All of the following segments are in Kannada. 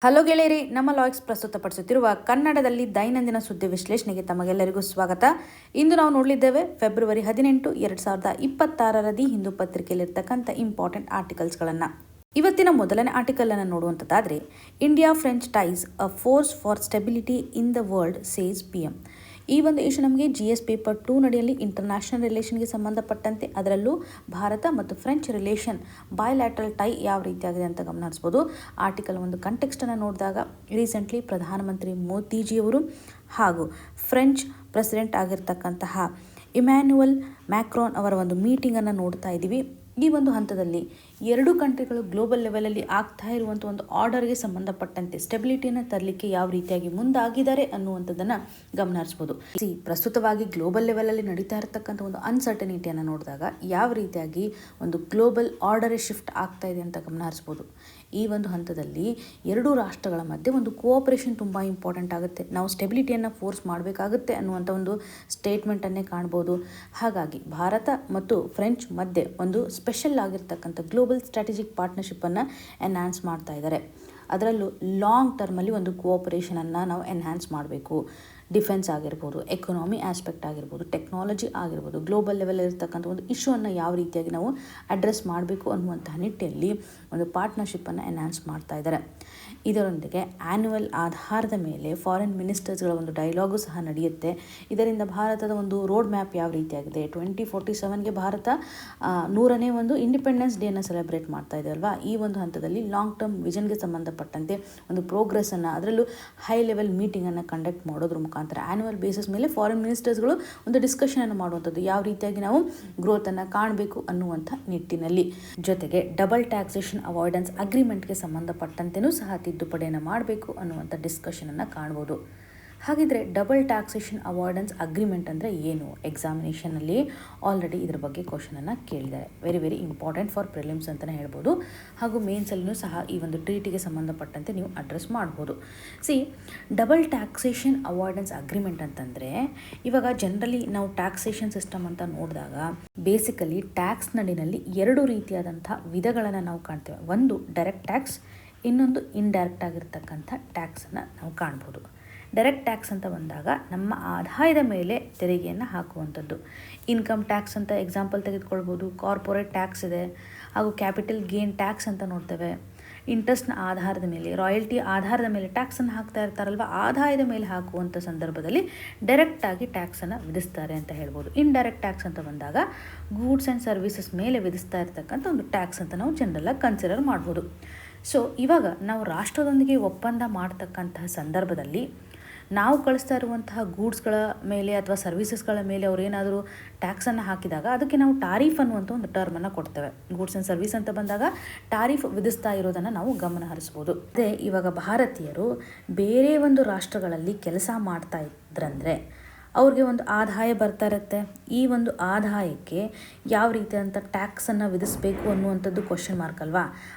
ಹಲೋ ಗೆಳೆಯರಿ, ನಮ್ಮ ಲಾಯ್ಕ್ಸ್ ಪ್ರಸ್ತುತಪಡಿಸುತ್ತಿರುವ ಕನ್ನಡದಲ್ಲಿ ದೈನಂದಿನ ಸುದ್ದಿ ವಿಶ್ಲೇಷಣೆಗೆ ತಮಗೆಲ್ಲರಿಗೂ ಸ್ವಾಗತ. ಇಂದು ನಾವು ನೋಡಲಿದ್ದೇವೆ ಫೆಬ್ರವರಿ 18, 2026 ದಿ ಹಿಂದೂ ಪತ್ರಿಕೆಯಲ್ಲಿರ್ತಕ್ಕಂಥ ಇಂಪಾರ್ಟೆಂಟ್ ಆರ್ಟಿಕಲ್ಸ್ಗಳನ್ನು. ಇವತ್ತಿನ ಮೊದಲನೇ ಆರ್ಟಿಕಲ್ ಅನ್ನು ನೋಡುವಂಥದ್ದಾದರೆ, India French ties a force for stability in the world says PM. ಈ ಒಂದು ಇಶ್ಯೂ ನಮಗೆ GS ಪೇಪರ್ 2 ನಡೆಯಲ್ಲಿ ಇಂಟರ್ನ್ಯಾಷನಲ್ ರಿಲೇಷನ್ಗೆ ಸಂಬಂಧಪಟ್ಟಂತೆ, ಅದರಲ್ಲೂ ಭಾರತ ಮತ್ತು ಫ್ರೆಂಚ್ ರಿಲೇಷನ್ ಬೈಲ್ಯಾಟ್ರಲ್ ಟೈ ಯಾವ ರೀತಿಯಾಗಿದೆ ಅಂತ ಗಮನಿಸ್ಬೋದು. ಆರ್ಟಿಕಲ್ ಒಂದು ಕಂಟೆಕ್ಸ್ಟನ್ನು ನೋಡಿದಾಗ ರೀಸೆಂಟ್ಲಿ ಪ್ರಧಾನಮಂತ್ರಿ ಮೋದಿಜಿಯವರು ಹಾಗೂ ಫ್ರೆಂಚ್ ಪ್ರೆಸಿಡೆಂಟ್ ಆಗಿರ್ತಕ್ಕಂತಹ ಇಮ್ಯಾನ್ಯುಯಲ್ ಮ್ಯಾಕ್ರಾನ್ ಅವರ ಒಂದು ಮೀಟಿಂಗನ್ನು ನೋಡ್ತಾ ಇದ್ದೀವಿ. ಈ ಒಂದು ಹಂತದಲ್ಲಿ ಎರಡು ಕಂಟ್ರಿಗಳು ಗ್ಲೋಬಲ್ ಲೆವೆಲಲ್ಲಿ ಆಗ್ತಾ ಇರುವಂಥ ಒಂದು ಆರ್ಡರ್ಗೆ ಸಂಬಂಧಪಟ್ಟಂತೆ ಸ್ಟೆಬಿಲಿಟಿಯನ್ನು ತರಲಿಕ್ಕೆ ಯಾವ ರೀತಿಯಾಗಿ ಮುಂದಾಗಿದ್ದಾರೆ ಅನ್ನುವಂಥದ್ದನ್ನು ಗಮನಿಸ್ಬೋದು. ಪ್ರಸ್ತುತವಾಗಿ ಗ್ಲೋಬಲ್ ಲೆವೆಲಲ್ಲಿ ನಡೀತಾ ಇರತಕ್ಕಂಥ ಒಂದು ಅನ್ಸರ್ಟನಿಟಿಯನ್ನು ನೋಡಿದಾಗ ಯಾವ ರೀತಿಯಾಗಿ ಒಂದು ಗ್ಲೋಬಲ್ ಆರ್ಡರೇ ಶಿಫ್ಟ್ ಆಗ್ತಾ ಇದೆ ಅಂತ ಗಮನಿಸ್ಬೋದು. ಈ ಒಂದು ಹಂತದಲ್ಲಿ ಎರಡೂ ರಾಷ್ಟ್ರಗಳ ಮಧ್ಯೆ ಒಂದು ಕೋಆಪರೇಷನ್ ತುಂಬ ಇಂಪಾರ್ಟೆಂಟ್ ಆಗುತ್ತೆ. ನಾವು ಸ್ಟೆಬಿಲಿಟಿಯನ್ನು ಫೋರ್ಸ್ ಮಾಡಬೇಕಾಗುತ್ತೆ ಅನ್ನುವಂಥ ಒಂದು ಸ್ಟೇಟ್ಮೆಂಟನ್ನೇ ಕಾಣ್ಬೋದು. ಹಾಗಾಗಿ ಭಾರತ ಮತ್ತು ಫ್ರೆಂಚ್ ಮಧ್ಯೆ ಒಂದು ಸ್ಪೆಷಲ್ ಆಗಿರ್ತಕ್ಕಂಥ ಗ್ಲೋಬಲ್ ಸ್ಟ್ರಾಟಜಿಕ್ ಪಾರ್ಟ್ನರ್ಶಿಪ್ಪನ್ನು ಎನ್ಹಾನ್ಸ್ ಮಾಡ್ತಾ ಇದ್ದಾರೆ. ಅದರಲ್ಲೂ ಲಾಂಗ್ ಟರ್ಮಲ್ಲಿ ಒಂದು ಕೋಆಪರೇಷನನ್ನು ನಾವು ಎನ್ಹಾನ್ಸ್ ಮಾಡಬೇಕು. ಡಿಫೆನ್ಸ್ ಆಗಿರ್ಬೋದು, ಎಕನಾಮಿ ಆಸ್ಪೆಕ್ಟ್ ಆಗಿರ್ಬೋದು, ಟೆಕ್ನಾಲಜಿ ಆಗಿರ್ಬೋದು, ಗ್ಲೋಬಲ್ ಲೆವೆಲ್ ಇರತಕ್ಕಂಥ ಒಂದು ಇಶ್ಯೂವನ್ನು ಯಾವ ರೀತಿಯಾಗಿ ನಾವು ಅಡ್ರೆಸ್ ಮಾಡಬೇಕು ಅನ್ನುವಂತಹ ನಿಟ್ಟಿನಲ್ಲಿ ಒಂದು ಪಾರ್ಟ್ನರ್ಶಿಪ್ಪನ್ನು ಎನ್ಹಾನ್ಸ್ ಮಾಡ್ತಾ ಇದ್ದಾರೆ. ಇದರೊಂದಿಗೆ ಆ್ಯನ್ಯುವಲ್ ಆಧಾರದ ಮೇಲೆ ಫಾರಿನ್ ಮಿನಿಸ್ಟರ್ಸ್ಗಳ ಒಂದು ಡೈಲಾಗು ಸಹ ನಡೆಯುತ್ತೆ. ಇದರಿಂದ ಭಾರತದ ಒಂದು ರೋಡ್ ಮ್ಯಾಪ್ ಯಾವ ರೀತಿಯಾಗಿದೆ, 2047ಗೆ ಭಾರತ 100ನೇ ಒಂದು ಇಂಡಿಪೆಂಡೆನ್ಸ್ ಡೇನ ಸೆಲೆಬ್ರೇಟ್ ಮಾಡ್ತಾ ಇದೆ ಅಲ್ವಾ. ಈ ಒಂದು ಹಂತದಲ್ಲಿ ಲಾಂಗ್ ಟರ್ಮ್ ವಿಷನ್ಗೆ ಸಂಬಂಧಪಟ್ಟಂತೆ ಒಂದು ಪ್ರೋಗ್ರೆಸ್ಸನ್ನು, ಅದರಲ್ಲೂ ಹೈ ಲೆವೆಲ್ ಮೀಟಿಂಗನ್ನು ಕಂಡಕ್ಟ್ ಮಾಡೋದ್ರ ಮುಖಾಂತರ ಆ್ಯನ್ಯುವಲ್ ಬೇಸಿಸ್ ಮೇಲೆ ಫಾರಿನ್ ಮಿನಿಸ್ಟರ್ಸ್ಗಳು ಒಂದು ಡಿಸ್ಕಷನನ್ನು ಮಾಡುವಂಥದ್ದು, ಯಾವ ರೀತಿಯಾಗಿ ನಾವು ಗ್ರೋತನ್ನು ಕಾಣಬೇಕು ಅನ್ನುವಂಥ ನಿಟ್ಟಿನಲ್ಲಿ. ಜೊತೆಗೆ ಡಬಲ್ ಟ್ಯಾಕ್ಸೇಷನ್ ಅವಾಯ್ಡೆನ್ಸ್ ಅಗ್ರಿಮೆಂಟ್ಗೆ ಸಂಬಂಧಪಟ್ಟಂತೆಯೂ ಸಹ ತಿದ್ದುಪಡಿಯನ್ನು ಮಾಡಬೇಕು ಅನ್ನುವಂಥ ಡಿಸ್ಕಷನನ್ನು ಕಾಣ್ಬೋದು. ಹಾಗಿದ್ರೆ ಡಬಲ್ ಟ್ಯಾಕ್ಸೇಷನ್ ಅವಾಯ್ಡೆನ್ಸ್ ಅಗ್ರಿಮೆಂಟ್ ಅಂದರೆ ಏನು? ಎಕ್ಸಾಮಿನೇಷನಲ್ಲಿ ಆಲ್ರೆಡಿ ಇದ್ರ ಬಗ್ಗೆ ಕ್ವಶನನ್ನು ಕೇಳಿದ್ದಾರೆ. ವೆರಿ ಇಂಪಾರ್ಟೆಂಟ್ ಫಾರ್ ಪ್ರಿಲಿಮ್ಸ್ ಅಂತಲೇ ಹೇಳ್ಬೋದು. ಹಾಗೂ ಮೇನ್ಸಲ್ಲೂ ಸಹ ಈ ಒಂದು ಟ್ರೀಟಿಗೆ ಸಂಬಂಧಪಟ್ಟಂತೆ ನೀವು ಅಡ್ರೆಸ್ ಮಾಡ್ಬೋದು. ಡಬಲ್ ಟ್ಯಾಕ್ಸೇಷನ್ ಅವಾಯ್ಡೆನ್ಸ್ ಅಗ್ರಿಮೆಂಟ್ ಅಂತಂದರೆ, ಇವಾಗ ಜನರಲಿ ನಾವು ಟ್ಯಾಕ್ಸೇಷನ್ ಸಿಸ್ಟಮ್ ಅಂತ ನೋಡಿದಾಗ ಬೇಸಿಕಲಿ ಟ್ಯಾಕ್ಸ್ ನಡಿನಲ್ಲಿ ಎರಡು ರೀತಿಯಾದಂಥ ವಿಧಗಳನ್ನು ನಾವು ಕಾಣ್ತೇವೆ. ಒಂದು ಡೈರೆಕ್ಟ್ ಟ್ಯಾಕ್ಸ್, ಇನ್ನೊಂದು ಇಂಡೈರೆಕ್ಟ್ ಆಗಿರ್ತಕ್ಕಂಥ ಟ್ಯಾಕ್ಸನ್ನು ನಾವು ಕಾಣ್ಬೋದು. ಡೈರೆಕ್ಟ್ ಟ್ಯಾಕ್ಸ್ ಅಂತ ಬಂದಾಗ ನಮ್ಮ ಆದಾಯದ ಮೇಲೆ ತೆರಿಗೆಯನ್ನು ಹಾಕುವಂಥದ್ದು. ಇನ್ಕಮ್ ಟ್ಯಾಕ್ಸ್ ಅಂತ ಎಕ್ಸಾಂಪಲ್ ತೆಗೆದುಕೊಳ್ಬೋದು. ಕಾರ್ಪೊರೇಟ್ ಟ್ಯಾಕ್ಸ್ ಇದೆ, ಹಾಗೂ ಕ್ಯಾಪಿಟಲ್ ಗೇನ್ ಟ್ಯಾಕ್ಸ್ ಅಂತ ನೋಡ್ತೇವೆ. ಇಂಟ್ರೆಸ್ಟ್ನ ಆಧಾರದ ಮೇಲೆ, ರಾಯಲ್ಟಿ ಆಧಾರದ ಮೇಲೆ ಟ್ಯಾಕ್ಸನ್ನು ಹಾಕ್ತಾ ಇರ್ತಾರಲ್ವ, ಆದಾಯದ ಮೇಲೆ ಹಾಕುವಂಥ ಸಂದರ್ಭದಲ್ಲಿ ಡೈರೆಕ್ಟಾಗಿ ಟ್ಯಾಕ್ಸನ್ನು ವಿಧಿಸ್ತಾರೆ ಅಂತ ಹೇಳ್ಬೋದು. ಇಂಡೈರೆಕ್ಟ್ ಟ್ಯಾಕ್ಸ್ ಅಂತ ಬಂದಾಗ ಗೂಡ್ಸ್ ಆ್ಯಂಡ್ ಸರ್ವಿಸಸ್ ಮೇಲೆ ವಿಧಿಸ್ತಾ ಇರ್ತಕ್ಕಂಥ ಒಂದು ಟ್ಯಾಕ್ಸ್ ಅಂತ ನಾವು ಜನರಲ್ಲಾಗಿ ಕನ್ಸಿಡರ್ ಮಾಡ್ಬೋದು. ಇವಾಗ ನಾವು ರಾಷ್ಟ್ರದೊಂದಿಗೆ ಒಪ್ಪಂದ ಮಾಡ್ತಕ್ಕಂತಹ ಸಂದರ್ಭದಲ್ಲಿ ನಾವು ಕಳಿಸ್ತಾ ಇರುವಂತಹ ಗೂಡ್ಸ್ಗಳ ಮೇಲೆ ಅಥವಾ ಸರ್ವಿಸಸ್ಗಳ ಮೇಲೆ ಅವರೇನಾದರೂ ಟ್ಯಾಕ್ಸನ್ನು ಹಾಕಿದಾಗ ಅದಕ್ಕೆ ನಾವು ಟಾರಿಫ್ ಅನ್ನುವಂಥ ಒಂದು ಟರ್ಮನ್ನು ಕೊಡ್ತೇವೆ. ಗೂಡ್ಸ್ ಆ್ಯಂಡ್ ಸರ್ವಿಸ್ ಅಂತ ಬಂದಾಗ ಟಾರಿಫ್ ವಿಧಿಸ್ತಾ ಇರೋದನ್ನು ನಾವು ಗಮನ ಹರಿಸ್ಬೋದು. ಅದೇ ಇವಾಗ ಭಾರತೀಯರು ಬೇರೆ ಒಂದು ರಾಷ್ಟ್ರಗಳಲ್ಲಿ ಕೆಲಸ ಮಾಡ್ತಾ ಇದ್ರಂದರೆ ಅವ್ರಿಗೆ ಒಂದು ಆದಾಯ ಬರ್ತಾ ಇರುತ್ತೆ. ಈ ಒಂದು ಆದಾಯಕ್ಕೆ ಯಾವ ರೀತಿಯಾದಂಥ ಟ್ಯಾಕ್ಸನ್ನು ವಿಧಿಸಬೇಕು ಅನ್ನುವಂಥದ್ದು ಕ್ವಶನ್ ಮಾರ್ಕ್ ಅಲ್ವಾ.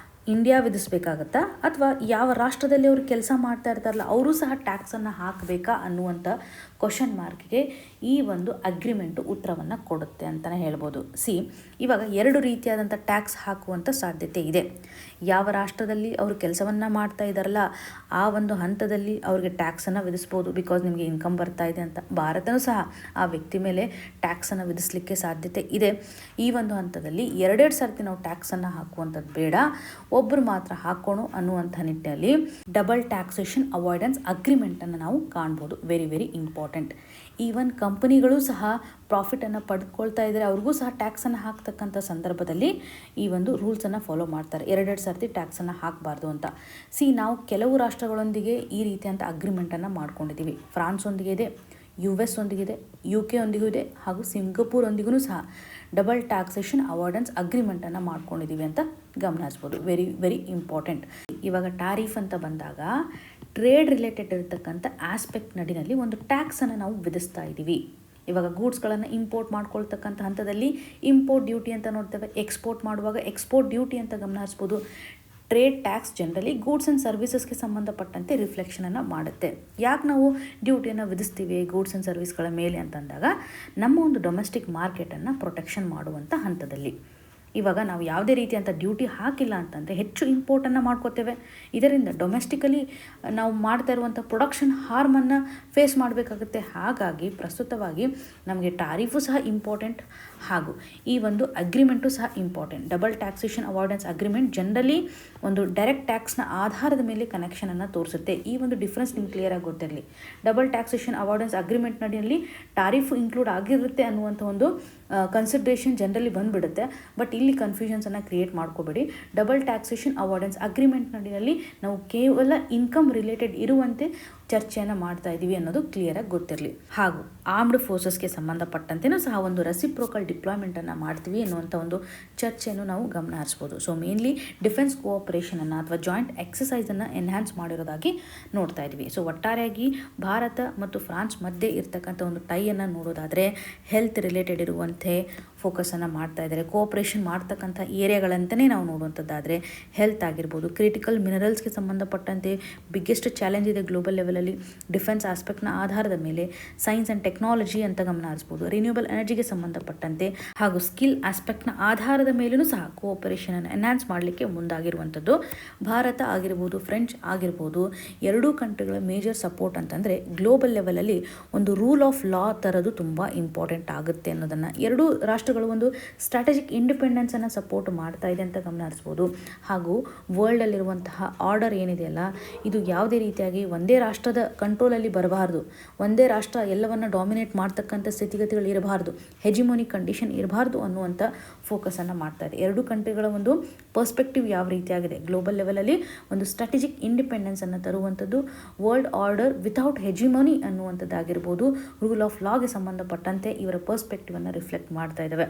ಇಂಡಿಯಾ ವಿಧಿಸಬೇಕಾಗತ್ತಾ ಅಥವಾ ಯಾವ ರಾಷ್ಟ್ರದಲ್ಲಿ ಅವರು ಕೆಲಸ ಮಾಡ್ತಾ ಇರ್ತಾರಲ್ಲ ಅವರು ಸಹ ಟ್ಯಾಕ್ಸನ್ನು ಹಾಕಬೇಕಾ ಅನ್ನುವಂಥ ಕ್ವಶನ್ ಮಾರ್ಕ್ಗೆ ಈ ಒಂದು ಅಗ್ರಿಮೆಂಟು ಉತ್ತರವನ್ನು ಕೊಡುತ್ತೆ ಅಂತಲೇ ಹೇಳ್ಬೋದು. ಇವಾಗ ಎರಡು ರೀತಿಯಾದಂಥ ಟ್ಯಾಕ್ಸ್ ಹಾಕುವಂಥ ಸಾಧ್ಯತೆ ಇದೆ. ಯಾವ ರಾಷ್ಟ್ರದಲ್ಲಿ ಅವರು ಕೆಲಸವನ್ನು ಮಾಡ್ತಾ ಇದ್ದಾರಲ್ಲ ಆ ಒಂದು ಹಂತದಲ್ಲಿ ಅವ್ರಿಗೆ ಟ್ಯಾಕ್ಸನ್ನು ವಿಧಿಸ್ಬೋದು, ಬಿಕಾಸ್ ನಿಮಗೆ ಇನ್ಕಮ್ ಬರ್ತಾ ಇದೆ ಅಂತ. ಭಾರತನೂ ಸಹ ಆ ವ್ಯಕ್ತಿ ಮೇಲೆ ಟ್ಯಾಕ್ಸನ್ನು ವಿಧಿಸಲಿಕ್ಕೆ ಸಾಧ್ಯತೆ ಇದೆ. ಈ ಒಂದು ಹಂತದಲ್ಲಿ ಎರಡೆರಡು ಸರ್ತಿ ನಾವು ಟ್ಯಾಕ್ಸನ್ನು ಹಾಕುವಂಥದ್ದು ಬೇಡ, ಒಬ್ಬರು ಮಾತ್ರ ಹಾಕೋಣ ಅನ್ನುವಂಥ ನಿಟ್ಟಿನಲ್ಲಿ ಡಬಲ್ ಟ್ಯಾಕ್ಸೇಷನ್ ಅವಾಯ್ಡೆನ್ಸ್ ಅಗ್ರಿಮೆಂಟನ್ನು ನಾವು ಕಾಣ್ಬೋದು. Very important. ಈವನ್ ಕಂಪನಿಗಳು ಸಹ ಪ್ರಾಫಿಟನ್ನು ಪಡೆದುಕೊಳ್ತಾ ಇದ್ದಾರೆ, ಅವ್ರಿಗೂ ಸಹ ಟ್ಯಾಕ್ಸನ್ನು ಹಾಕ್ತಕ್ಕಂಥ ಸಂದರ್ಭದಲ್ಲಿ ಈ ಒಂದು ರೂಲ್ಸನ್ನು ಫಾಲೋ ಮಾಡ್ತಾರೆ. ಎರಡೆರಡು ಸರ್ತಿ ಟ್ಯಾಕ್ಸನ್ನು ಹಾಕಬಾರ್ದು ಅಂತ. ನಾವು ಕೆಲವು ರಾಷ್ಟ್ರಗಳೊಂದಿಗೆ ಈ ರೀತಿಯಂಥ ಅಗ್ರಿಮೆಂಟನ್ನು ಮಾಡ್ಕೊಂಡಿದ್ದೀವಿ. ಫ್ರಾನ್ಸ್ ಒಂದಿಗೆ ಇದೆ, US ಒಂದಿಗಿದೆ, UK ಒಂದಿಗೂ ಇದೆ, ಹಾಗೂ ಸಿಂಗಪೂರ್ ಒಂದಿಗೂ ಸಹ ಡಬಲ್ ಟ್ಯಾಕ್ಸೇಷನ್ ಅವಾಯ್ಡೆನ್ಸ್ ಅಗ್ರಿಮೆಂಟನ್ನು ಮಾಡ್ಕೊಂಡಿದ್ದೀವಿ ಅಂತ ಗಮನಿಸ್ಬೋದು. Very important. ಇವಾಗ ಟಾರಿಫ್ ಅಂತ ಬಂದಾಗ ಟ್ರೇಡ್ ರಿಲೇಟೆಡ್ ಇರತಕ್ಕಂಥ ಆಸ್ಪೆಕ್ಟ್ ನಡಿನಲ್ಲಿ ಒಂದು ಟ್ಯಾಕ್ಸನ್ನು ನಾವು ವಿಧಿಸ್ತಾ ಇದ್ದೀವಿ. ಇವಾಗ ಗೂಡ್ಸ್ಗಳನ್ನು ಇಂಪೋರ್ಟ್ ಮಾಡ್ಕೊಳ್ತಕ್ಕಂಥ ಹಂತದಲ್ಲಿ ಇಂಪೋರ್ಟ್ ಡ್ಯೂಟಿ ಅಂತ ನೋಡ್ತೇವೆ. ಎಕ್ಸ್ಪೋರ್ಟ್ ಮಾಡುವಾಗ ಎಕ್ಸ್ಪೋರ್ಟ್ ಡ್ಯೂಟಿ ಅಂತ ಗಮನಿಸ್ಬೋದು. Trade tax generally goods and ಸರ್ವಿಸಸ್ಗೆ ಸಂಬಂಧಪಟ್ಟಂತೆ ರಿಫ್ಲೆಕ್ಷನನ್ನು ಮಾಡುತ್ತೆ. ಯಾಕೆ ನಾವು ಡ್ಯೂಟಿಯನ್ನು ವಿಧಿಸ್ತೀವಿ ಗೂಡ್ಸ್ ಆ್ಯಂಡ್ ಸರ್ವಿಸ್ಗಳ ಮೇಲೆ ಅಂತಂದಾಗ ನಮ್ಮ ಒಂದು ಡೊಮೆಸ್ಟಿಕ್ ಮಾರ್ಕೆಟನ್ನು ಪ್ರೊಟೆಕ್ಷನ್ ಮಾಡುವಂಥ ಹಂತದಲ್ಲಿ. ಇವಾಗ ನಾವು ಯಾವುದೇ ರೀತಿಯಂಥ ಡ್ಯೂಟಿ ಹಾಕಿಲ್ಲ ಅಂತಂದರೆ ಹೆಚ್ಚು ಇಂಪೋರ್ಟನ್ನು ಮಾಡ್ಕೋತೇವೆ. ಇದರಿಂದ ಡೊಮೆಸ್ಟಿಕಲಿ ನಾವು ಮಾಡ್ತಾ ಇರುವಂಥ ಪ್ರೊಡಕ್ಷನ್ ಹಾರ್ಮನ್ನು ಫೇಸ್ ಮಾಡಬೇಕಾಗುತ್ತೆ. ಹಾಗಾಗಿ ಪ್ರಸ್ತುತವಾಗಿ ನಮಗೆ ಟಾರಿಫು ಸಹ ಇಂಪಾರ್ಟೆಂಟ್ ಹಾಗೂ ಈ ಒಂದು ಅಗ್ರಿಮೆಂಟು ಸಹ important. Double taxation avoidance agreement generally ಒಂದು ಡೈರೆಕ್ಟ್ ಟ್ಯಾಕ್ಸ್ನ ಆಧಾರದ ಮೇಲೆ ಕನೆಕ್ಷನನ್ನು ತೋರಿಸುತ್ತೆ. ಈ ಒಂದು ಡಿಫ್ರೆನ್ಸ್ ನಿಮ್ಗೆ ಕ್ಲಿಯರಾಗಿ ಗೊತ್ತಿರಲಿ. ಡಬಲ್ ಟ್ಯಾಕ್ಸೇಷನ್ ಅವಾಯ್ಡೆನ್ಸ್ ಅಗ್ರಿಮೆಂಟ್ ನಡಿಯಲ್ಲಿ ಟಾರಿಫು ಇನ್ಕ್ಲೂಡ್ ಆಗಿರುತ್ತೆ ಅನ್ನುವಂಥ ಒಂದು ಕನ್ಸಿಡ್ರೇಷನ್ ಜನರಲಿ ಬಂದುಬಿಡುತ್ತೆ. ಬಟ್ ಇಲ್ಲಿ ಕನ್ಫ್ಯೂಷನ್ಸನ್ನು ಕ್ರಿಯೇಟ್ ಮಾಡ್ಕೋಬೇಡಿ. ಡಬಲ್ ಟ್ಯಾಕ್ಸೇಷನ್ ಅವಾಯ್ಡೆನ್ಸ್ ಅಗ್ರಿಮೆಂಟ್ ನಡಿಯಲ್ಲಿ ನಾವು ಕೇವಲ ಇನ್ಕಮ್ ರಿಲೇಟೆಡ್ ಇರುವಂತೆ ಚರ್ಚೆಯನ್ನು ಮಾಡ್ತಾ ಇದ್ದೀವಿ ಅನ್ನೋದು ಕ್ಲಿಯರಾಗಿ ಗೊತ್ತಿರಲಿ. ಹಾಗೂ ಆರ್ಮ್ಡ್ ಫೋರ್ಸಸ್ಗೆ ಸಂಬಂಧಪಟ್ಟಂತೆಯೂ ಸಹ ಒಂದು ರೆಸಿಪ್ರೋಕಲ್ ಡಿಪ್ಲಾಯ್ಮೆಂಟನ್ನು ಮಾಡ್ತೀವಿ ಅನ್ನುವಂಥ ಒಂದು ಚರ್ಚೆಯನ್ನು ನಾವು ಗಮನ ಹರಿಸ್ಬೋದು. ಸೊ ಮೇನ್ಲಿ ಡಿಫೆನ್ಸ್ ಕೋಆಪರೇಷನನ್ನು ಅಥವಾ ಜಾಯಿಂಟ್ ಎಕ್ಸಸೈಸನ್ನು ಎನ್ಹ್ಯಾನ್ಸ್ ಮಾಡಿರೋದಾಗಿ ನೋಡ್ತಾ ಇದ್ವಿ. ಸೊ ಒಟ್ಟಾರೆಯಾಗಿ ಭಾರತ ಮತ್ತು ಫ್ರಾನ್ಸ್ ಮಧ್ಯೆ ಇರ್ತಕ್ಕಂಥ ಒಂದು ಟೈಯನ್ನು ನೋಡೋದಾದರೆ ಹೆಲ್ತ್ ರಿಲೇಟೆಡ್ ಇರುವಂತೆ ಫೋಕಸನ್ನು ಮಾಡ್ತಾ ಇದ್ದಾರೆ. ಕೋಆಪರೇಷನ್ ಮಾಡ್ತಕ್ಕಂಥ ಏರಿಯಾಗಳಂತಲೇ ನಾವು ನೋಡುವಂಥದ್ದಾದರೆ ಹೆಲ್ತ್ ಆಗಿರ್ಬೋದು, ಕ್ರಿಟಿಕಲ್ ಮಿನರಲ್ಸ್ಗೆ ಸಂಬಂಧಪಟ್ಟಂತೆ ಬಿಗ್ಗೆಸ್ಟ್ ಚಾಲೆಂಜ್ ಇದೆ ಗ್ಲೋಬಲ್ ಲೆವೆಲಲ್ಲಿ. ಡಿಫೆನ್ಸ್ ಆಸ್ಪೆಕ್ಟ್ನ ಆಧಾರದ ಮೇಲೆ ಸೈನ್ಸ್ ಆ್ಯಂಡ್ ಟೆಕ್ನಾಲಜಿ ಅಂತ ಗಮನ ಹರಿಸ್ಬೋದು. ರಿನ್ಯೂಬಲ್ ಎನರ್ಜಿಗೆ ಸಂಬಂಧಪಟ್ಟಂತೆ ಹಾಗೂ ಸ್ಕಿಲ್ ಆಸ್ಪೆಕ್ಟ್ನ ಆಧಾರದ ಮೇಲೂ ಸಹ ಕೋಆಪರೇಷನನ್ನು ಎನ್ಹ್ಯಾನ್ಸ್ ಮಾಡಲಿಕ್ಕೆ ಮುಂದಾಗಿರುವಂಥದ್ದು ಭಾರತ ಆಗಿರ್ಬೋದು, ಫ್ರೆಂಚ್ ಆಗಿರ್ಬೋದು. ಎರಡೂ ಕಂಟ್ರಿಗಳ ಮೇಜರ್ ಸಪೋರ್ಟ್ ಅಂತಂದರೆ ಗ್ಲೋಬಲ್ ಲೆವೆಲಲ್ಲಿ ಒಂದು ರೂಲ್ ಆಫ್ ಲಾ ಥರದ್ದು ತುಂಬ ಇಂಪಾರ್ಟೆಂಟ್ ಆಗುತ್ತೆ ಅನ್ನೋದನ್ನು, ಎರಡೂ ರಾಷ್ಟ್ರಗಳು ಒಂದು ಸ್ಟ್ರಾಟಜಿಕ್ ಇಂಡಿಪೆಂಡೆನ್ಸನ್ನು ಸಪೋರ್ಟ್ ಮಾಡ್ತಾ ಇದೆ ಅಂತ ಗಮನ ಹರಿಸ್ಬೋದು. ಹಾಗೂ ವರ್ಲ್ಡಲ್ಲಿರುವಂತಹ ಆರ್ಡರ್ ಏನಿದೆಯಲ್ಲ, ಇದು ಯಾವುದೇ ರೀತಿಯಾಗಿ ಒಂದೇ ರಾಷ್ಟ್ರದ ಕಂಟ್ರೋಲಲ್ಲಿ ಬರಬಾರ್ದು, ಒಂದೇ ರಾಷ್ಟ್ರ ಎಲ್ಲವನ್ನು ಡಾಮಿನೇಟ್ ಮಾಡ್ತಕ್ಕಂಥ ಸ್ಥಿತಿಗತಿಗಳು ಇರಬಾರ್ದು, ಹೆಜಿಮೋನಿಕ್ ಕಂಡೀಷನ್ ಇರಬಾರ್ದು ಅನ್ನುವಂಥ ಫೋಕಸನ್ನು ಮಾಡ್ತಾ ಇದೆ. ಎರಡೂ ಕಂಟ್ರಿಗಳ ಒಂದು ಪರ್ಸ್ಪೆಕ್ಟಿವ್ ಯಾವ ರೀತಿಯಾಗಿದೆ, ಗ್ಲೋಬಲ್ ಲೆವೆಲಲ್ಲಿ ಒಂದು ಸ್ಟ್ರಾಟಜಿಕ್ ಇಂಡಿಪೆಂಡೆನ್ಸನ್ನು ತರುವಂಥದ್ದು, ವರ್ಲ್ಡ್ ಆರ್ಡರ್ ವಿತೌಟ್ ಹೆಜಿಮೋನಿ ಅನ್ನುವಂಥದ್ದಾಗಿರ್ಬೋದು, ರೂಲ್ ಆಫ್ ಲಾಗೆ ಸಂಬಂಧಪಟ್ಟಂತೆ ಇವರ ಪರ್ಸ್ಪೆಕ್ಟಿವನ್ನು ರಿಫ್ಲೆಕ್ಟ್ ಮಾಡ್ತಾ ಇದ್ದಾವೆ.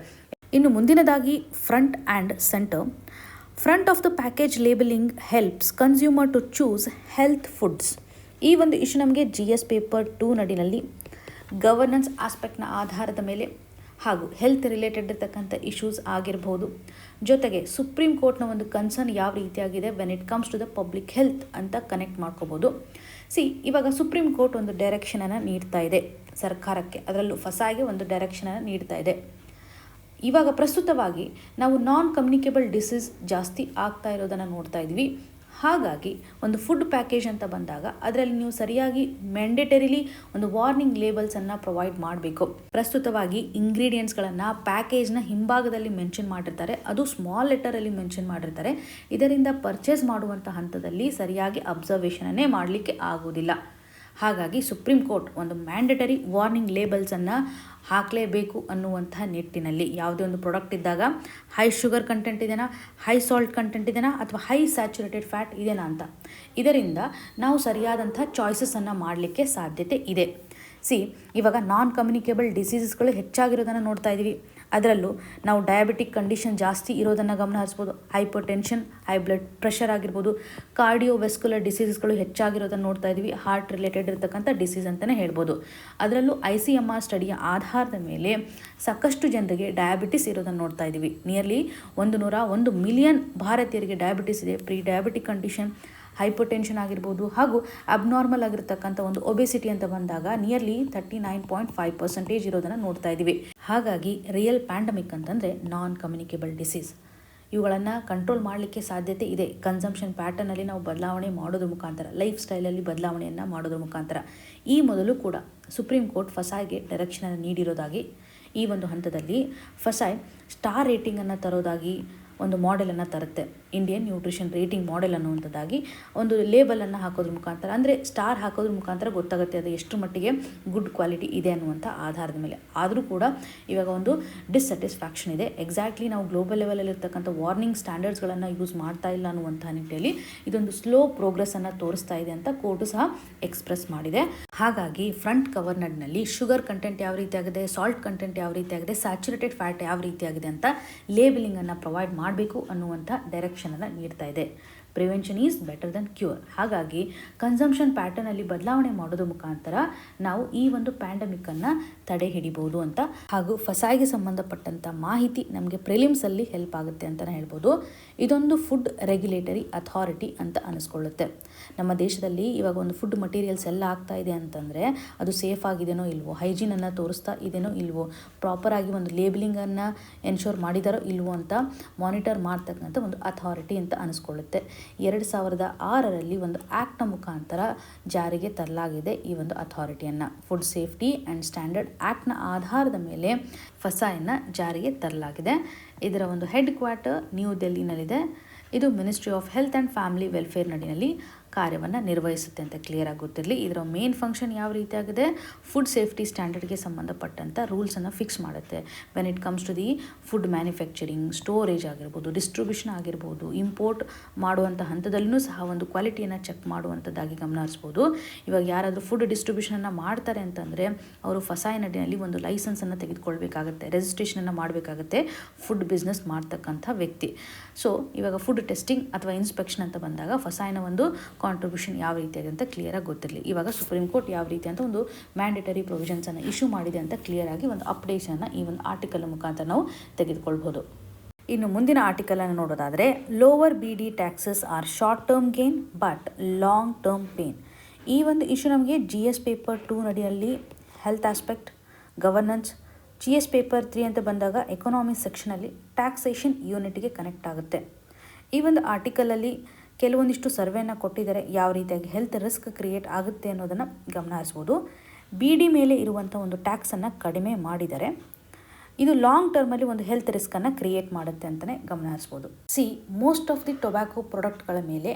ಇನ್ನು ಮುಂದಿನದಾಗಿ front and centre. Front of the package labelling helps consumer to choose health foods. ಈ ಒಂದು ಇಶ್ಯೂ ನಮಗೆ GS ಪೇಪರ್ 2 ನಡಿನಲ್ಲಿ ಗವರ್ನೆನ್ಸ್ ಆಸ್ಪೆಕ್ಟ್ನ ಆಧಾರದ ಮೇಲೆ ಹಾಗೂ ಹೆಲ್ತ್ ರಿಲೇಟೆಡ್ ಇರ್ತಕ್ಕಂಥ ಇಶ್ಯೂಸ್ ಆಗಿರ್ಬೋದು. ಜೊತೆಗೆ ಸುಪ್ರೀಂ ಕೋರ್ಟ್ನ ಒಂದು ಕನ್ಸರ್ನ್ ಯಾವ ರೀತಿಯಾಗಿದೆ when it comes to the public health ಅಂತ ಕನೆಕ್ಟ್ ಮಾಡ್ಕೋಬೋದು. ಇವಾಗ ಸುಪ್ರೀಂ ಕೋರ್ಟ್ ಒಂದು ಡೈರೆಕ್ಷನನ್ನು ನೀಡ್ತಾ ಇದೆ ಸರ್ಕಾರಕ್ಕೆ, ಅದರಲ್ಲೂ ಫಸಾಗೆ ಒಂದು ಡೈರೆಕ್ಷನನ್ನು ನೀಡ್ತಾ ಇದೆ. ಇವಾಗ ಪ್ರಸ್ತುತವಾಗಿ ನಾವು ನಾನ್ ಕಮ್ಯುನಿಕೇಬಲ್ ಡಿಸೀಸ್ ಜಾಸ್ತಿ ಆಗ್ತಾ ಇರೋದನ್ನು ನೋಡ್ತಾ ಇದ್ವಿ. ಹಾಗಾಗಿ ಒಂದು ಫುಡ್ ಪ್ಯಾಕೇಜ್ ಅಂತ ಬಂದಾಗ ಅದರಲ್ಲಿ ನೀವು ಸರಿಯಾಗಿ ಮ್ಯಾಂಡೇಟರಿಲಿ ಒಂದು ವಾರ್ನಿಂಗ್ ಲೇಬಲ್ಸನ್ನು ಪ್ರೊವೈಡ್ ಮಾಡಬೇಕು. ಪ್ರಸ್ತುತವಾಗಿ ಇಂಗ್ರೀಡಿಯೆಂಟ್ಸ್ಗಳನ್ನು ಪ್ಯಾಕೇಜ್ನ ಹಿಂಭಾಗದಲ್ಲಿ ಮೆನ್ಷನ್ ಮಾಡಿರ್ತಾರೆ, ಅದು ಸ್ಮಾಲ್ ಲೆಟರಲ್ಲಿ ಮೆನ್ಷನ್ ಮಾಡಿರ್ತಾರೆ. ಇದರಿಂದ ಪರ್ಚೇಸ್ ಮಾಡುವಂಥ ಹಂತದಲ್ಲಿ ಸರಿಯಾಗಿ ಅಬ್ಸರ್ವೇಷನನ್ನೇ ಮಾಡಲಿಕ್ಕೆ ಆಗೋದಿಲ್ಲ. ಹಾಗಾಗಿ ಸುಪ್ರೀಂ ಕೋರ್ಟ್ ಒಂದು ಮ್ಯಾಂಡೇಟರಿ ವಾರ್ನಿಂಗ್ ಲೇಬಲ್ಸನ್ನು ಹಾಕಲೇಬೇಕು ಅನ್ನುವಂತಹ ನಿಟ್ಟಿನಲ್ಲಿ ಯಾವುದೇ ಒಂದು ಪ್ರಾಡಕ್ಟ್ ಇದ್ದಾಗ ಹೈ ಶುಗರ್ ಕಂಟೆಂಟ್ ಇದೆನಾ, ಹೈ ಸಾಲ್ಟ್ ಕಂಟೆಂಟ್ ಇದೆನಾ, ಅಥವಾ ಹೈ ಸ್ಯಾಚುರೇಟೆಡ್ ಫ್ಯಾಟ್ ಇದೆನಾ ಅಂತ, ಇದರಿಂದ ನಾವು ಸರಿಯಾದಂಥ ಚಾಯ್ಸಸನ್ನು ಮಾಡಲಿಕ್ಕೆ ಸಾಧ್ಯತೆ ಇದೆ. ಇವಾಗ ನಾನ್ ಕಮ್ಯುನಿಕೇಬಲ್ ಡಿಸೀಸಸ್ಗಳು ಹೆಚ್ಚಾಗಿರೋದನ್ನು ನೋಡ್ತಾ ಇದ್ದೀವಿ. ಅದರಲ್ಲೂ ನಾವು ಡಯಾಬಿಟಿಕ್ ಕಂಡೀಷನ್ ಜಾಸ್ತಿ ಇರೋದನ್ನು ಗಮನ ಹರಿಸ್ಬೋದು. Hypertension, high blood pressure ಆಗಿರ್ಬೋದು, ಕಾರ್ಡಿಯೋವೆಸ್ಕ್ಯುಲರ್ ಡಿಸೀಸಸ್ಗಳು ಹೆಚ್ಚಾಗಿರೋದನ್ನು ನೋಡ್ತಾ ಇದ್ದೀವಿ. ಹಾರ್ಟ್ ರಿಲೇಟೆಡ್ ಇರತಕ್ಕಂಥ ಡಿಸೀಸ್ ಅಂತಲೇ ಹೇಳ್ಬೋದು. ಅದರಲ್ಲೂ ICMR ಸ್ಟಡಿಯ ಆಧಾರದ ಮೇಲೆ ಸಾಕಷ್ಟು ಜನರಿಗೆ ಡಯಾಬಿಟಿಸ್ ಇರೋದನ್ನು ನೋಡ್ತಾ ಇದ್ದೀವಿ. ನಿಯರ್ಲಿ 101 ಮಿಲಿಯನ್ ಭಾರತೀಯರಿಗೆ ಡಯಾಬಿಟಿಸ್ ಇದೆ. Pre diabetic condition, hypertension ಆಗಿರ್ಬೋದು, ಹಾಗೂ ಅಬ್ನಾರ್ಮಲ್ ಆಗಿರ್ತಕ್ಕಂಥ ಒಂದು ಒಬೆಸಿಟಿ ಅಂತ ಬಂದಾಗ ನಿಯರ್ಲಿ 39.5% ಇರೋದನ್ನು ನೋಡ್ತಾ ಇದ್ದೀವಿ. ಹಾಗಾಗಿ ರಿಯಲ್ ಪ್ಯಾಂಡಮಿಕ್ ಅಂತಂದರೆ ನಾನ್ ಕಮ್ಯುನಿಕೇಬಲ್ ಡಿಸೀಸ್. ಇವುಗಳನ್ನು ಕಂಟ್ರೋಲ್ ಮಾಡಲಿಕ್ಕೆ ಸಾಧ್ಯತೆ ಇದೆ ಕನ್ಸಂಪ್ಷನ್ ಪ್ಯಾಟರ್ನಲ್ಲಿ ನಾವು ಬದಲಾವಣೆ ಮಾಡೋದ್ರ ಮುಖಾಂತರ, ಲೈಫ್ ಸ್ಟೈಲಲ್ಲಿ ಬದಲಾವಣೆಯನ್ನು ಮಾಡೋದ್ರ ಮುಖಾಂತರ. ಈ ಮೊದಲು ಕೂಡ ಸುಪ್ರೀಂ ಕೋರ್ಟ್ ಫಸಾಯ್ಗೆ ಡೈರೆಕ್ಷನನ್ನು ನೀಡಿರೋದಾಗಿ, ಈ ಒಂದು ಹಂತದಲ್ಲಿ ಫಸಾಯ್ ಸ್ಟಾರ್ ರೇಟಿಂಗನ್ನು ತರೋದಾಗಿ ಒಂದು ಮಾಡೆಲನ್ನು ತರುತ್ತೆ. ಇಂಡಿಯನ್ ನ್ಯೂಟ್ರಿಷನ್ ರೇಟಿಂಗ್ ಮಾಡೆಲ್ ಅನ್ನುವಂಥದ್ದಾಗಿ ಒಂದು ಲೇಬಲನ್ನು ಹಾಕೋದ್ರ ಮುಖಾಂತರ, ಅಂದರೆ ಸ್ಟಾರ್ ಹಾಕೋದ್ರ ಮುಖಾಂತರ ಗೊತ್ತಾಗುತ್ತೆ ಅದು ಎಷ್ಟು ಮಟ್ಟಿಗೆ ಗುಡ್ ಕ್ವಾಲಿಟಿ ಇದೆ ಅನ್ನುವಂಥ ಆಧಾರದ ಮೇಲೆ. ಆದರೂ ಕೂಡ ಇವಾಗ ಒಂದು ಡಿಸ್ಸ್ಯಾಟಿಸ್ಫ್ಯಾಕ್ಷನ್ ಇದೆ. ಎಕ್ಸಾಕ್ಟ್ಲಿ ನಾವು ಗ್ಲೋಬಲ್ ಲೆವೆಲಲ್ಲಿರ್ತಕ್ಕಂಥ ವಾರ್ನಿಂಗ್ ಸ್ಟ್ಯಾಂಡರ್ಡ್ಸ್ಗಳನ್ನು ಯೂಸ್ ಮಾಡ್ತಾ ಇಲ್ಲ ಅನ್ನುವಂಥ ನಿಟ್ಟಿನಲ್ಲಿ ಇದೊಂದು ಸ್ಲೋ ಪ್ರೋಗ್ರೆಸ್ಸನ್ನು ತೋರಿಸ್ತಾ ಇದೆ ಅಂತ ಕೋರ್ಟು ಸಹ ಎಕ್ಸ್ಪ್ರೆಸ್ ಮಾಡಿದೆ. ಹಾಗಾಗಿ ಫ್ರಂಟ್ ಕವರ್ನಲ್ಲಿ ಶುಗರ್ ಕಂಟೆಂಟ್ ಯಾವ ರೀತಿಯಾಗಿದೆ, ಸಾಲ್ಟ್ ಕಂಟೆಂಟ್ ಯಾವ ರೀತಿಯಾಗಿದೆ, ಸ್ಯಾಚುರೇಟೆಡ್ ಫ್ಯಾಟ್ ಯಾವ ರೀತಿಯಾಗಿದೆ ಅಂತ ಲೇಬಲಿಂಗನ್ನು ಪ್ರೊವೈಡ್ ಮಾಡಬೇಕು ಅನ್ನುವಂಥ ಡೈರೆಕ್ಷನನ್ನು ನೀಡ್ತಾ ಇದೆ. Prevention is better then cure. ಹಾಗಾಗಿ ಕನ್ಸಂಪ್ಷನ್ ಪ್ಯಾಟರ್ನಲ್ಲಿ ಬದಲಾವಣೆ ಮಾಡೋದ್ರ ಮುಖಾಂತರ ನಾವು ಈ ಒಂದು ಪ್ಯಾಂಡಮಿಕ್ಕನ್ನು ತಡೆ ಹಿಡಿಬೋದು ಅಂತ, ಹಾಗೂ ಫಸಾಯಿಗೆ ಸಂಬಂಧಪಟ್ಟಂಥ ಮಾಹಿತಿ ನಮಗೆ ಪ್ರಿಲಿಮ್ಸಲ್ಲಿ ಹೆಲ್ಪ್ ಆಗುತ್ತೆ ಅಂತಲೇ ಹೇಳ್ಬೋದು. ಇದೊಂದು ಫುಡ್ ರೆಗ್ಯುಲೇಟರಿ ಅಥಾರಿಟಿ ಅಂತ ಅನಿಸ್ಕೊಳ್ಳುತ್ತೆ. ನಮ್ಮ ದೇಶದಲ್ಲಿ ಇವಾಗ ಒಂದು ಫುಡ್ ಮಟೀರಿಯಲ್ಸ್ ಎಲ್ಲ ಆಗ್ತಾ ಇದೆ ಅಂತಂದರೆ ಅದು ಸೇಫ್ ಆಗಿದೆಯೋ ಇಲ್ವೋ, ಹೈಜೀನನ್ನು ತೋರಿಸ್ತಾ ಇದೆಯೋ ಇಲ್ವೋ, ಪ್ರಾಪರಾಗಿ ಒಂದು ಲೇಬಲಿಂಗನ್ನು ಎನ್ಶೋರ್ ಮಾಡಿದಾರೋ ಇಲ್ವೋ ಅಂತ ಮಾನಿಟರ್ ಮಾಡ್ತಕ್ಕಂಥ ಒಂದು ಅಥಾರಿಟಿ ಅಂತ ಅನಿಸ್ಕೊಳ್ಳುತ್ತೆ. 2006ರಲ್ಲಿ ಒಂದು ಆ್ಯಕ್ಟ್ನ ಮುಖಾಂತರ ಜಾರಿಗೆ ತರಲಾಗಿದೆ ಈ ಒಂದು ಅಥಾರಿಟಿಯನ್ನು. ಫುಡ್ ಸೇಫ್ಟಿ ಆ್ಯಂಡ್ ಸ್ಟ್ಯಾಂಡರ್ಡ್ ಆ್ಯಕ್ಟ್ನ ಆಧಾರದ ಮೇಲೆ ಫಸಾಯನ್ನು ಜಾರಿಗೆ ತರಲಾಗಿದೆ. ಇದರ ಒಂದು ಹೆಡ್ ಕ್ವಾರ್ಟರ್ ನ್ಯೂ ಡೆಲ್ಲಿನಲ್ಲಿದೆ. ಇದು ministry of health and family welfare ನಡಿನಲ್ಲಿ ಕಾರ್ಯವನ್ನು ನಿರ್ವಹಿಸುತ್ತೆ ಅಂತ ಕ್ಲಿಯರ್ ಆಗಿ ಗೊತ್ತಿರಲಿ. ಇದರ ಮೇನ್ ಫಂಕ್ಷನ್ ಯಾವ ರೀತಿಯಾಗಿದೆ, ಫುಡ್ ಸೇಫ್ಟಿ ಸ್ಟ್ಯಾಂಡರ್ಡ್ಗೆ ಸಂಬಂಧಪಟ್ಟಂಥ ರೂಲ್ಸನ್ನು ಫಿಕ್ಸ್ ಮಾಡುತ್ತೆ. When it comes to the food manufacturing, storage ಆಗಿರ್ಬೋದು, ಡಿಸ್ಟ್ರಿಬ್ಯೂಷನ್ ಆಗಿರ್ಬೋದು, ಇಂಪೋರ್ಟ್ ಮಾಡುವಂಥ ಹಂತದಲ್ಲೂ ಸಹ ಒಂದು ಕ್ವಾಲಿಟಿಯನ್ನು ಚೆಕ್ ಮಾಡುವಂಥದ್ದಾಗಿ ಗಮನ ಹರಿಸ್ಬೋದು. ಇವಾಗ ಯಾರಾದರೂ ಫುಡ್ ಡಿಸ್ಟ್ರಿಬ್ಯೂಷನನ್ನು ಮಾಡ್ತಾರೆ ಅಂತಂದರೆ ಅವರು ಫಸಾಯಿ ನಡಿನಲ್ಲಿ ಒಂದು ಲೈಸೆನ್ಸನ್ನು ತೆಗೆದುಕೊಳ್ಬೇಕಾಗತ್ತೆ, ರಿಜಿಸ್ಟ್ರೇಷನನ್ನು ಮಾಡಬೇಕಾಗತ್ತೆ ಫುಡ್ ಬಿಸ್ನೆಸ್ ಮಾಡ್ತಕ್ಕಂಥ ವ್ಯಕ್ತಿ. ಸೊ ಇವಾಗ ಫುಡ್ ಟೆಸ್ಟಿಂಗ್ ಅಥವಾ ಇನ್ಸ್ಪೆಕ್ಷನ್ ಅಂತ ಬಂದಾಗ ಫಸಾಯಿನ ಒಂದು ಕಾಂಟ್ರಿಬ್ಯೂಷನ್ ಯಾವ ರೀತಿಯಾಗಿ ಅಂತ ಕ್ಲಿಯರಾಗಿ ಗೊತ್ತಿರಲಿ. ಇವಾಗ ಸುಪ್ರೀಂ ಕೋರ್ಟ್ ಯಾವ ರೀತಿ ಅಂತ ಒಂದು ಮ್ಯಾಂಡೇಟರಿ ಪ್ರೊವಿಷನ್ಸನ್ನು ಇಶ್ಯೂ ಮಾಡಿದೆ ಅಂತ ಕ್ಲಿಯರಾಗಿ ಒಂದು ಅಪ್ಡೇಷನ್ನ ಈ ಒಂದು ಆರ್ಟಿಕಲ್ ಮುಖಾಂತರ ನಾವು ತೆಗೆದುಕೊಳ್ಬೋದು. ಇನ್ನು ಮುಂದಿನ ಆರ್ಟಿಕಲನ್ನು ನೋಡೋದಾದರೆ, lower BD taxes are short term gain but long term pain. ಈ ಒಂದು ಇಶ್ಯೂ ನಮಗೆ GS ಪೇಪರ್ 2 ನಡಿಯಲ್ಲಿ health aspect, governance, GS paper 3 ಅಂತ ಬಂದಾಗ ಎಕನಾಮಿಕ್ಸ್ ಸೆಕ್ಷನಲ್ಲಿ ಟ್ಯಾಕ್ಸೇಷನ್ ಯೂನಿಟ್ಗೆ ಕನೆಕ್ಟ್ ಆಗುತ್ತೆ. ಈ ಒಂದು ಆರ್ಟಿಕಲಲ್ಲಿ ಕೆಲವೊಂದಿಷ್ಟು ಸರ್ವೆನ ಕೊಟ್ಟಿದ್ದಾರೆ, ಯಾವ ರೀತಿಯಾಗಿ ಹೆಲ್ತ್ ರಿಸ್ಕ್ ಕ್ರಿಯೇಟ್ ಆಗುತ್ತೆ ಅನ್ನೋದನ್ನು ಗಮನ ಹರಿಸ್ಬೋದು. BD ಮೇಲೆ ಇರುವಂಥ ಒಂದು ಟ್ಯಾಕ್ಸನ್ನು ಕಡಿಮೆ ಮಾಡಿದರೆ ಇದು ಲಾಂಗ್ ಟರ್ಮಲ್ಲಿ ಒಂದು ಹೆಲ್ತ್ ರಿಸ್ಕನ್ನು ಕ್ರಿಯೇಟ್ ಮಾಡುತ್ತೆ ಅಂತಲೇ ಗಮನ ಹರಿಸ್ಬೋದು. ಮೋಸ್ಟ್ ಆಫ್ ದಿ ಟೊಬ್ಯಾಕೋ ಪ್ರಾಡಕ್ಟ್ಗಳ ಮೇಲೆ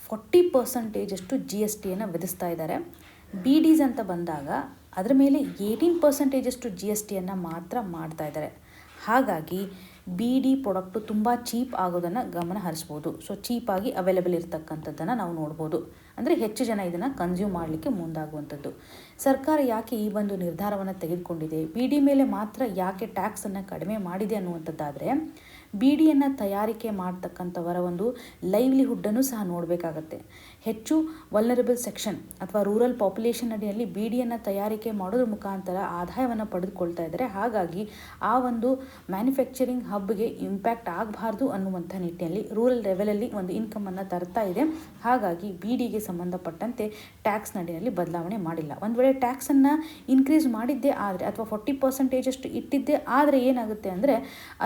40% GSTಯನ್ನು ವಿಧಿಸ್ತಾ ಇದ್ದಾರೆ. BDs ಅಂತ ಬಂದಾಗ ಅದರ ಮೇಲೆ 18% GSTಯನ್ನು ಮಾತ್ರ ಮಾಡ್ತಾ ಇದ್ದಾರೆ. ಹಾಗಾಗಿ BD ಪ್ರಾಡಕ್ಟು ತುಂಬ ಚೀಪ್ ಆಗೋದನ್ನು ಗಮನ ಹರಿಸ್ಬೋದು. ಸೊ ಚೀಪಾಗಿ ಅವೈಲೇಬಲ್ ಇರತಕ್ಕಂಥದ್ದನ್ನು ನಾವು ನೋಡ್ಬೋದು. ಅಂದರೆ ಹೆಚ್ಚು ಜನ ಇದನ್ನು ಕನ್ಸ್ಯೂಮ್ ಮಾಡಲಿಕ್ಕೆ ಮುಂದಾಗುವಂಥದ್ದು. ಸರ್ಕಾರ ಯಾಕೆ ಈ ಒಂದು ನಿರ್ಧಾರವನ್ನು ತೆಗೆದುಕೊಂಡಿದೆ, BD ಮೇಲೆ ಮಾತ್ರ ಯಾಕೆ ಟ್ಯಾಕ್ಸನ್ನು ಕಡಿಮೆ ಮಾಡಿದೆ ಅನ್ನುವಂಥದ್ದಾದರೆ, BDಯನ್ನು ತಯಾರಿಕೆ ಮಾಡ್ತಕ್ಕಂಥವರ ಒಂದು ಲೈವ್ಲಿಹುಡ್ಡನ್ನು ಸಹ ನೋಡಬೇಕಾಗತ್ತೆ. ಹೆಚ್ಚು ವಲ್ನರಬಲ್ ಸೆಕ್ಷನ್ ಅಥವಾ ರೂರಲ್ ಪಾಪ್ಯುಲೇಷನ್ ಅಡಿಯಲ್ಲಿ BDಯನ್ನು ತಯಾರಿಕೆ ಮಾಡೋದ್ರ ಮುಖಾಂತರ ಆದಾಯವನ್ನು ಪಡೆದುಕೊಳ್ತಾ ಇದ್ದಾರೆ. ಹಾಗಾಗಿ ಆ ಒಂದು ಮ್ಯಾನುಫ್ಯಾಕ್ಚರಿಂಗ್ ಹಬ್ಗೆ ಇಂಪ್ಯಾಕ್ಟ್ ಆಗಬಾರ್ದು ಅನ್ನುವಂಥ ನಿಟ್ಟಿನಲ್ಲಿ ರೂರಲ್ ಲೆವೆಲಲ್ಲಿ ಒಂದು ಇನ್ಕಮನ್ನು ತರ್ತಾ ಇದೆ. ಹಾಗಾಗಿ BDಗೆ ಸಂಬಂಧಪಟ್ಟಂತೆ ಟ್ಯಾಕ್ಸ್ ನಡಿನಲ್ಲಿ ಬದಲಾವಣೆ ಮಾಡಿಲ್ಲ. ಒಂದು ವೇಳೆ ಟ್ಯಾಕ್ಸನ್ನು ಇನ್ಕ್ರೀಸ್ ಮಾಡಿದ್ದೇ ಆದರೆ ಅಥವಾ 40% ಇಟ್ಟಿದ್ದೇ ಆದರೆ ಏನಾಗುತ್ತೆ ಅಂದರೆ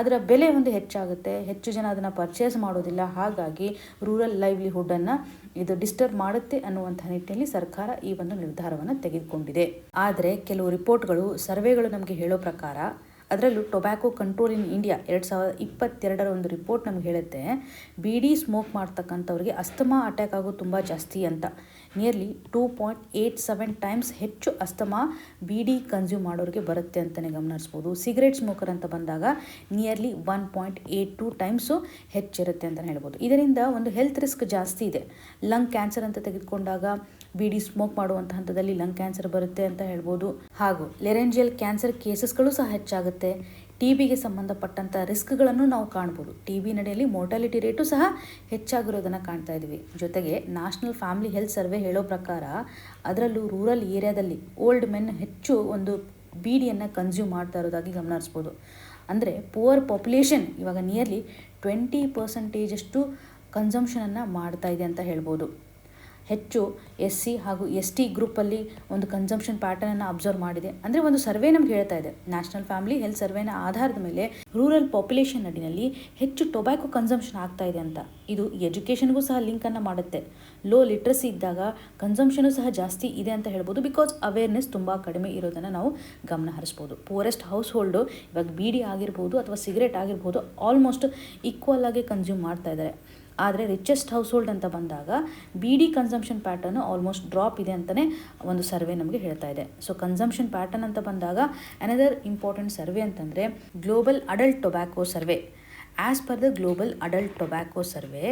ಅದರ ಬೆಲೆ ಒಂದು ಹೆಚ್ಚಾಗುತ್ತೆ, ಹೆಚ್ಚು ಜನ ಅದನ್ನು ಪರ್ಚೇಸ್ ಮಾಡೋದಿಲ್ಲ. ಹಾಗಾಗಿ ರೂರಲ್ ಲೈವ್ಲಿಹುಡ್ಡನ್ನು ಇದು ಡಿಸ್ಟರ್ಬ್ ಮಾಡುತ್ತೆ ಅನ್ನುವಂಥ ನಿಟ್ಟಿನಲ್ಲಿ ಸರ್ಕಾರ ಈ ಒಂದು ನಿರ್ಧಾರವನ್ನು ತೆಗೆದುಕೊಂಡಿದೆ. ಆದರೆ ಕೆಲವು ರಿಪೋರ್ಟ್ಗಳು, ಸರ್ವೆಗಳು ನಮಗೆ ಹೇಳೋ ಪ್ರಕಾರ, ಅದರಲ್ಲೂ ಟೊಬ್ಯಾಕೋ ಕಂಟ್ರೋಲ್ ಇನ್ ಇಂಡಿಯಾ 2022 ಒಂದು ರಿಪೋರ್ಟ್ ನಮ್ಗೆ ಹೇಳುತ್ತೆ, BD ಸ್ಮೋಕ್ ಮಾಡ್ತಕ್ಕಂಥವ್ರಿಗೆ ಅಸ್ತಮಾ ಅಟ್ಯಾಕ್ ಆಗೋದು ತುಂಬ ಜಾಸ್ತಿ ಅಂತ. ನಿಯರ್ಲಿ 2.87 ಟೈಮ್ಸ್ ಹೆಚ್ಚು ಅಸ್ತಮಾ BD ಕನ್ಸ್ಯೂಮ್ ಮಾಡೋರಿಗೆ ಬರುತ್ತೆ ಅಂತಲೇ ಗಮನಿಸ್ಬೋದು. ಸಿಗರೇಟ್ ಸ್ಮೋಕರ್ ಅಂತ ಬಂದಾಗ ನಿಯರ್ಲಿ 1.82 ಟೈಮ್ಸು ಹೆಚ್ಚಿರುತ್ತೆ ಅಂತಲೇ ಹೇಳ್ಬೋದು. ಇದರಿಂದ ಒಂದು ಹೆಲ್ತ್ ರಿಸ್ಕ್ ಜಾಸ್ತಿ ಇದೆ. ಲಂಗ್ ಕ್ಯಾನ್ಸರ್ ಅಂತ ತೆಗೆದುಕೊಂಡಾಗ BD ಸ್ಮೋಕ್ ಮಾಡುವಂಥ ಹಂತದಲ್ಲಿ ಲಂಗ್ ಕ್ಯಾನ್ಸರ್ ಬರುತ್ತೆ ಅಂತ ಹೇಳ್ಬೋದು. ಹಾಗೂ ಲೆರೆಂಜಿಯಲ್ ಕ್ಯಾನ್ಸರ್ ಕೇಸಸ್ಗಳು ಸಹ ಹೆಚ್ಚಾಗುತ್ತೆ. TBಗೆ ಸಂಬಂಧಪಟ್ಟಂಥ ರಿಸ್ಕ್ಗಳನ್ನು ನಾವು ಕಾಣ್ಬೋದು. TB ನಡೆಯಲ್ಲಿ ಮೋರ್ಟಾಲಿಟಿ ರೇಟು ಸಹ ಹೆಚ್ಚಾಗಿರೋದನ್ನು ಕಾಣ್ತಾ ಇದ್ದೀವಿ. ಜೊತೆಗೆ ನ್ಯಾಷನಲ್ ಫ್ಯಾಮಿಲಿ ಹೆಲ್ತ್ ಸರ್ವೆ ಹೇಳೋ ಪ್ರಕಾರ ಅದರಲ್ಲೂ ರೂರಲ್ ಏರಿಯಾದಲ್ಲಿ ಓಲ್ಡ್ ಮೆನ್ ಹೆಚ್ಚು ಒಂದು BDಯನ್ನು ಕನ್ಸ್ಯೂಮ್ ಮಾಡ್ತಾ ಇರೋದಾಗಿ ಗಮನಿಸ್ಬೋದು. ಅಂದರೆ ಪುವರ್ ಪಾಪ್ಯುಲೇಷನ್ ಇವಾಗ ನಿಯರ್ಲಿ 20% ಕನ್ಸಂಪ್ಷನನ್ನು ಮಾಡ್ತಾ ಇದೆ ಅಂತ ಹೇಳ್ಬೋದು. ಹೆಚ್ಚು SC ಹಾಗೂ ST ಗ್ರೂಪಲ್ಲಿ ಒಂದು ಕನ್ಸಂಪ್ಷನ್ ಪ್ಯಾಟರ್ನನ್ನು ಅಬ್ಸರ್ವ್ ಮಾಡಿದೆ. ಅಂದರೆ ಒಂದು ಸರ್ವೆ ನಮ್ಗೆ ಹೇಳ್ತಾ ಇದೆ, ನ್ಯಾಷನಲ್ ಫ್ಯಾಮಿಲಿ ಹೆಲ್ತ್ ಸರ್ವೆನ ಆಧಾರದ ಮೇಲೆ ರೂರಲ್ ಪಾಪ್ಯುಲೇಷನ್ ನಡಿನಲ್ಲಿ ಹೆಚ್ಚು ಟೊಬ್ಯಾಕೋ ಕನ್ಸಂಪ್ಷನ್ ಆಗ್ತಾ ಇದೆ ಅಂತ. ಇದು ಎಜುಕೇಷನ್ಗೂ ಸಹ ಲಿಂಕನ್ನು ಮಾಡುತ್ತೆ. ಲೋ ಲಿಟ್ರಸಿ ಇದ್ದಾಗ ಕನ್ಸಂಪ್ಷನು ಸಹ ಜಾಸ್ತಿ ಇದೆ ಅಂತ ಹೇಳ್ಬೋದು. ಬಿಕಾಸ್ ಅವೇರ್ನೆಸ್ ತುಂಬ ಕಡಿಮೆ ಇರೋದನ್ನು ನಾವು ಗಮನ ಹರಿಸ್ಬೋದು. ಪೂರೆಸ್ಟ್ ಹೌಸ್ ಹೋಲ್ಡು ಇವಾಗ BD ಆಗಿರ್ಬೋದು ಅಥವಾ ಸಿಗರೇಟ್ ಆಗಿರ್ಬೋದು ಆಲ್ಮೋಸ್ಟ್ ಈಕ್ವಲ್ ಆಗಿ ಕನ್ಸ್ಯೂಮ್ ಮಾಡ್ತಾ ಇದ್ದಾರೆ. ಆದರೆ ರಿಚೆಸ್ಟ್ ಹೌಸ್ ಹೋಲ್ಡ್ ಅಂತ ಬಂದಾಗ BD consumption pattern almost drop ಇದೆ ಅಂತಲೇ ಒಂದು ಸರ್ವೆ ನಮಗೆ ಹೇಳ್ತಾ ಇದೆ. ಸೊ ಕನ್ಸಂಪ್ಷನ್ ಪ್ಯಾಟರ್ನ್ ಅಂತ ಬಂದಾಗ ಅನದರ್ ಇಂಪಾರ್ಟೆಂಟ್ ಸರ್ವೆ ಅಂತಂದರೆ global adult tobacco survey. As per the global adult tobacco survey,